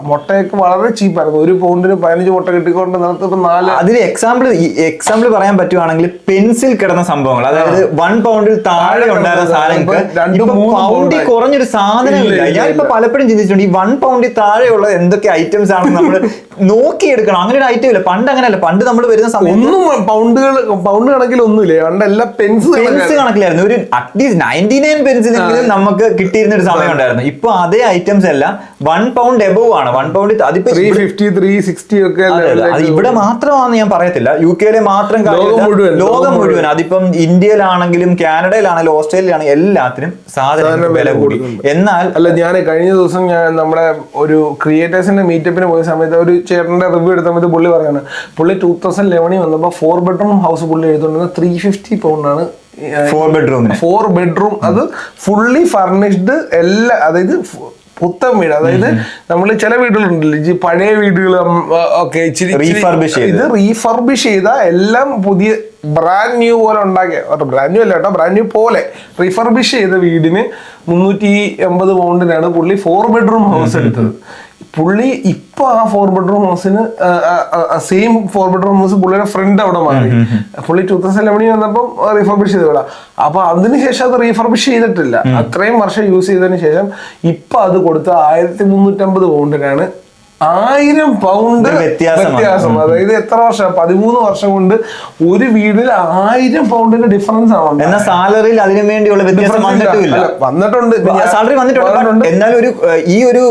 മുട്ടയൊക്കെ വളരെ ചീപ്പായിരുന്നു. 1 പൗണ്ടിന് 15 മുട്ട കിട്ടിക്കൊണ്ട് ഇപ്പൊ 4. അതിന് എക്സാമ്പിൾ പറയാൻ പറ്റുവാണെങ്കിൽ പെൻസിൽ കിടന്ന സംഭവങ്ങൾ, അതായത് 1 പൗണ്ടിൽ താഴെ ഉണ്ടായിരുന്ന സാധനങ്ങൾക്ക് പൗണ്ടിൽ കുറഞ്ഞൊരു സാധനമില്ല. ഞാനിപ്പോ പലപ്പോഴും ചിന്തിച്ചിട്ടുണ്ട് ഈ 1 പൗണ്ടിൽ താഴെയുള്ള എന്തൊക്കെ ഐറ്റംസ് ആണെന്ന് നമ്മൾ നോക്കിയെടുക്കണം. അങ്ങനെ ഒരു ഐറ്റം ഇല്ല. പണ്ട് അങ്ങനെയല്ല. പണ്ട് നമ്മൾ വരുന്ന സമയത്ത് പൗണ്ട് കണക്കിൽ ഒന്നുമില്ല. പണ്ട് എല്ലാം പെൻസ് കണക്കിലായിരുന്നു. ഒരു അറ്റ്ലീസ്റ്റ് 99 പെൻസിലെങ്കിലും നമുക്ക് കിട്ടിയിരുന്ന ഒരു സമയം ഉണ്ടായിരുന്നു. ഇപ്പൊ അതേ ഐറ്റംസ് എല്ലാം 1 പൗണ്ട് എബവ് ആണ്. 1 പൗണ്ട് അതിപ്പോ 350 360 ഒക്കെ അത് ഇവിടെ മാത്രമാണെന്ന് ഞാൻ പറയത്തില്ല. UK മാത്രം ലോകം മുഴുവൻ. അതിപ്പം ഇന്ത്യയിലാണെങ്കിലും കാനഡയിലാണെങ്കിലും ഓസ്ട്രേലിയയിലാണെങ്കിലും എല്ലാത്തിനും സാധനം വില കൂടി. എന്നാൽ ഞാൻ കഴിഞ്ഞ ദിവസം നമ്മുടെ ഒരു ക്രിയേറ്റേഴ്സിന്റെ മീറ്റപ്പിന് പോയ സമയത്ത് ഒരു ചേട്ടന്റെ റിവ്യൂ എടുത്ത സമയത്ത് പുള്ളി പറയാണ്, പുള്ളി 2011 വന്നപ്പോ 4 ബെഡ്റൂം ഹൗസ് പുള്ളി എഴുതുന്നത് 350 പൗണ്ടാണ് 4 ബെഡ്റൂം. അത് ഫുള്ളി ഫർണിഷ്ഡ് എല്ലാ, അതായത് പുത്തൻ വീട്. അതായത് നമ്മൾ ചില വീടുകളുണ്ടല്ലോ പഴയ വീടുകൾ ഒക്കെ ഇച്ചിരി ഇത് റീഫർബിഷ് ചെയ്ത എല്ലാം പുതിയ ബ്രാൻഡ് ന്യൂ പോലെ ഉണ്ടാക്കിയ, ബ്രാൻഡ് ന്യൂ അല്ല കേട്ടോ, ബ്രാൻഡ് ന്യൂ പോലെ റീഫർബിഷ് ചെയ്ത വീടിന് 380 പൗണ്ടിനാണ് പുള്ളി 4 ബെഡ്റൂം ഹൗസ് എടുത്തത്. പുള്ളി ഇപ്പൊ ആ 4 ബെഡ്റൂം ഹൗസിന് സെയിം 4 ബെഡ്റൂം ഹൗസ് പുള്ളിയുടെ ഫ്രണ്ട് അവിടെ മാറി. പുള്ളി 2011 വന്നപ്പം റീഫർബിഷ് ചെയ്ത് വിടാം. അപ്പൊ അതിനുശേഷം അത് റീഫർബിഷ് ചെയ്തിട്ടില്ല. അത്രയും വർഷം യൂസ് ചെയ്തതിന് ശേഷം ഇപ്പൊ അത് കൊടുത്ത 1350 പൗണ്ടിനാണ്. 1000 പൗണ്ട് വ്യത്യാസം. അതായത് എത്ര വർഷം, 13 വർഷം കൊണ്ട് ഒരു വീടിൽ 1000 പൗണ്ടിന്റെ ഡിഫറൻസ് ആണ്. എന്നാൽ സാലറിയിൽ അതിനു വേണ്ടിയുള്ള വ്യത്യാസം വന്നിട്ടുണ്ട്. സാലറി വന്നിട്ടുണ്ട്. എന്നാൽ ഈ ഒരു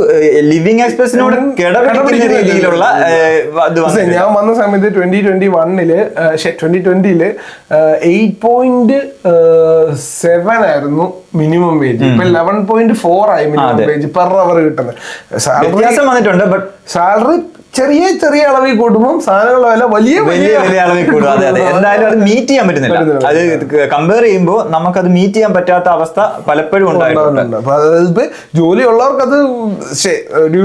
ലിവിംഗ് എക്സ്പെൻസിനോട് കിടപിടിക്കുന്ന രീതിയിലുള്ള ഞാൻ വന്ന സമയത്ത് 2020 8.7 ആയിരുന്നു മിനിമം വേജ്. ഇപ്പൊ 11.4 ആയി മിനിമം വേജ് പെർ അവർ കിട്ടുന്നത്. സാലറി ചെറിയ ചെറിയ അളവിൽ കൂടുമ്പോൾ സാധനങ്ങളുടെ വില വലിയ അളവിൽ കൂടും. അതെ അതെ, എന്തായാലും അത് മീറ്റ് ചെയ്യാൻ പറ്റുന്നില്ല. അത് കമ്പയർ ചെയ്യുമ്പോൾ നമുക്കത് മീറ്റ് ചെയ്യാൻ പറ്റാത്ത അവസ്ഥ പലപ്പോഴും ഉണ്ടായിട്ടുണ്ട്. ജോലി ഉള്ളവർക്ക് അത് ഒരു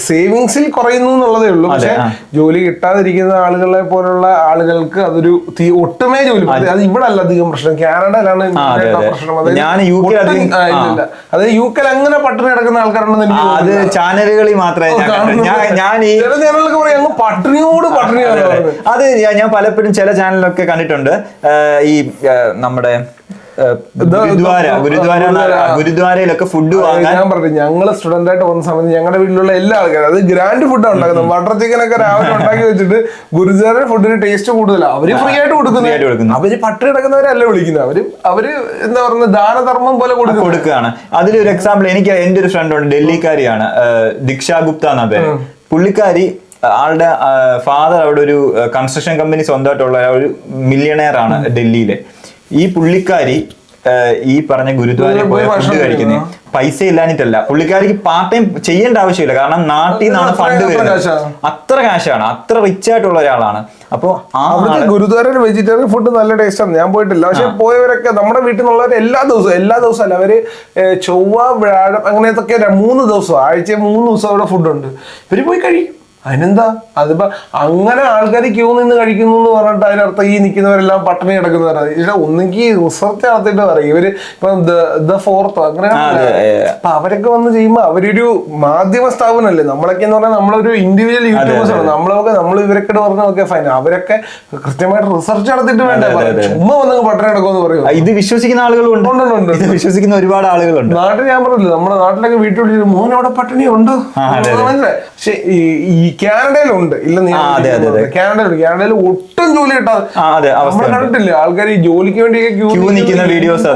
സേവിങ്സിൽ കുറയുന്നു എന്നുള്ളതേ ഉള്ളൂ. പക്ഷെ ജോലി കിട്ടാതിരിക്കുന്ന ആളുകളെ പോലുള്ള ആളുകൾക്ക് അതൊരു ഒട്ടുമേ ജോലി, അത് ഇവിടെ അല്ല അധികം പ്രശ്നം, കാനഡയിലാണ് പ്രശ്നം. അതായത് UK അങ്ങനെ പട്ടിണി കിടക്കുന്ന ആൾക്കാരുണ്ടെന്ന് അത് ചാനലുകളിൽ മാത്രമേ ചില ചാനലൊക്കെ പറയും അങ്ങ് പട്ടിണിയോട് പട്ടിണിയാണ്. അത് ഞാൻ പലപ്പോഴും ചില ചാനലൊക്കെ കണ്ടിട്ടുണ്ട്. ഈ നമ്മുടെ ഗുരുദ്വാരയിലൊക്കെ ഫുഡ് വാങ്ങാൻ ഞാൻ പറഞ്ഞു, ഞങ്ങള് സ്റ്റുഡന്റ് ആയിട്ട് വന്ന സമയത്ത് ഞങ്ങളുടെ വീട്ടിലുള്ള എല്ലാ ആൾക്കാരും അത് ഗ്രാൻഡ് ഫുഡാണ് ഉണ്ടാക്കുന്നത്. ബട്ടർ ചിക്കൻ ഒക്കെ രാവിലെ ഉണ്ടാക്കി വെച്ചിട്ട് ഗുരുദ്വാര ഫുഡിന് ടേസ്റ്റ് കൂടുതലാണ്. അവര് ഫ്രീ ആയിട്ട് കൊടുക്കുന്നത്. അവര് പട്ടിണി കിടക്കുന്നവരല്ല വിളിക്കുന്നത്. അവര് എന്താ പറയുക, ദാനധർമ്മം പോലെ കൊടുക്കുകയാണ്. അതിലൊരു എക്സാമ്പിൾ എനിക്ക് എന്റെ ഒരു ഫ്രണ്ട് ഉണ്ട്, ഡൽഹിക്കാരിയാണ്, ദീക്ഷ ഗുപ്ത എന്ന പേര്. പുള്ളിക്കാരി ആളുടെ ഫാദർ അവിടെ ഒരു കൺസ്ട്രക്ഷൻ കമ്പനി സ്വന്തമായിട്ടുള്ള ഒരു മില്യണയർ ആണ് ഡൽഹിയിലെ. ഈ പുള്ളിക്കാരി ഈ പറഞ്ഞ ഗുരുദ്വാരയിൽ പോയ ഫുഡ് കഴിക്കുന്നത് പൈസ ഇല്ലാഞ്ഞിട്ടല്ല, പുള്ളിക്കാരിക്ക് പാർട്ട് ടൈം ചെയ്യേണ്ട ആവശ്യമില്ല. കാരണം നാട്ടിൽ നിന്നാണ് ഫണ്ട് വരുന്നത്. അത്ര കാശാണ്, അത്ര റിച്ച് ആയിട്ടുള്ള ഒരാളാണ്. അപ്പൊ ഗുരുദ്വാരയിൽ വെജിറ്റേറിയൻ ഫുഡ് നല്ല ടേസ്റ്റാണ്. ഞാൻ പോയിട്ടില്ല, പക്ഷെ പോയവരൊക്കെ നമ്മുടെ വീട്ടിൽ നിന്നുള്ളവർ എല്ലാ ദിവസവും അല്ല, അവര് ചൊവ്വ വ്യാഴം അങ്ങനത്തെ 3 ദിവസം, ആഴ്ച 3 ദിവസം അവിടെ ഫുഡുണ്ട്. ഇവര് പോയി കഴിയും. അതിനെന്താ, അതിപ്പോ അങ്ങനെ ആൾക്കാർ ക്യൂ നിന്ന് കഴിക്കുന്നു എന്ന് പറഞ്ഞിട്ട് അതിനർത്ഥം ഈ നിൽക്കുന്നവരെല്ലാം പട്ടിണി കിടക്കുന്നവരാണ്. ഇവിടെ ഒന്നെങ്കിൽ റിസർച്ച് നടത്തിയിട്ട് പറയും ഇവര് ഇപ്പൊ ഫോർത്തോ അങ്ങനെ. അപ്പൊ അവരൊക്കെ വന്ന് ചെയ്യുമ്പോ അവരൊരു മാധ്യമ സ്ഥാപനമല്ലേ. നമ്മളൊക്കെ എന്ന് പറഞ്ഞാൽ നമ്മളൊരു ഇൻഡിവിജ്വൽ യൂട്യൂബേഴ്സ് ആണ്. നമ്മൾ ഇവരൊക്കെ പറഞ്ഞ ഓക്കെ ഫൈൻ, അവരൊക്കെ കൃത്യമായിട്ട് റിസർച്ച് നടത്തിയിട്ട് വേണ്ട ചുമ്മാ വന്ന് പട്ടിണി കിടക്കുമെന്ന് പറയും. ഇത് വിശ്വസിക്കുന്ന ആളുകളുണ്ട്, വിശ്വസിക്കുന്ന ഒരുപാട് ആളുകളുണ്ട്. നാട്ടിൽ ഞാൻ പറഞ്ഞില്ല, നമ്മുടെ നാട്ടിലൊക്കെ വീട്ടിൽ മോനവിടെ പട്ടിണി ഉണ്ട്. പക്ഷെ ഈ കാനഡയിലുണ്ട്, ഇല്ലെന്ന് കാനഡയിൽ ഒട്ടും ജോലി കിട്ടാതെ നമ്മൾ കണ്ടിട്ടില്ല. ആൾക്കാർ ഈ ജോലിക്ക് വേണ്ടിയൊക്കെ ക്യൂ നിൽക്കുന്ന വീഡിയോസ്.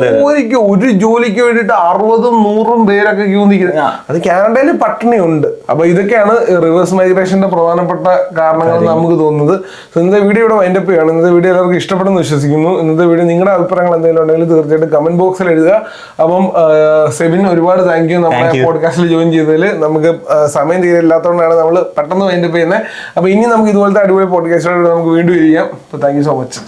ഒരു ജോലിക്ക് വേണ്ടിയിട്ട് 60ഉം 100ഉം പേരൊക്കെ ക്യൂ നിൽക്കുന്നത്. അത് കാനഡയിൽ പട്ടിണി ഉണ്ട്. അപ്പൊ ഇതൊക്കെയാണ് റിവേഴ്സ് മൈഗ്രേഷന്റെ പ്രധാനപ്പെട്ട കാരണങ്ങൾ നമുക്ക് തോന്നുന്നത്. ഇന്നത്തെ വീഡിയോ ഇവിടെ വൈൻഡപ്പ് ചെയ്യാണ്. ഇന്നത്തെ വീഡിയോ എല്ലാവർക്കും ഇഷ്ടപ്പെടുന്നു വിശ്വസിക്കുന്നു. ഇന്നത്തെ വീഡിയോ നിങ്ങളുടെ അഭിപ്രായങ്ങൾ എന്തെങ്കിലും ഉണ്ടെങ്കിൽ തീർച്ചയായിട്ടും കമന്റ് ബോക്സിൽ എഴുതുക. അപ്പം സെബിൻ ഒരുപാട് താങ്ക് യു നമ്മുടെ പോഡ്കാസ്റ്റിൽ ജോയിൻ ചെയ്തതിൽ. നമുക്ക് സമയം തീരെയില്ലാത്തതുകൊണ്ടാണ് നമ്മൾ പെട്ടെന്ന് വൈൻഡപ്പ് ചെയ്യുന്നത്. അപ്പൊ ഇനി നമുക്ക് ഇതുപോലത്തെ അടിപൊളി പോഡ്കാസ്റ്റുകളോട് നമുക്ക് വീണ്ടും ഇരിക്കാം. Thank you so much.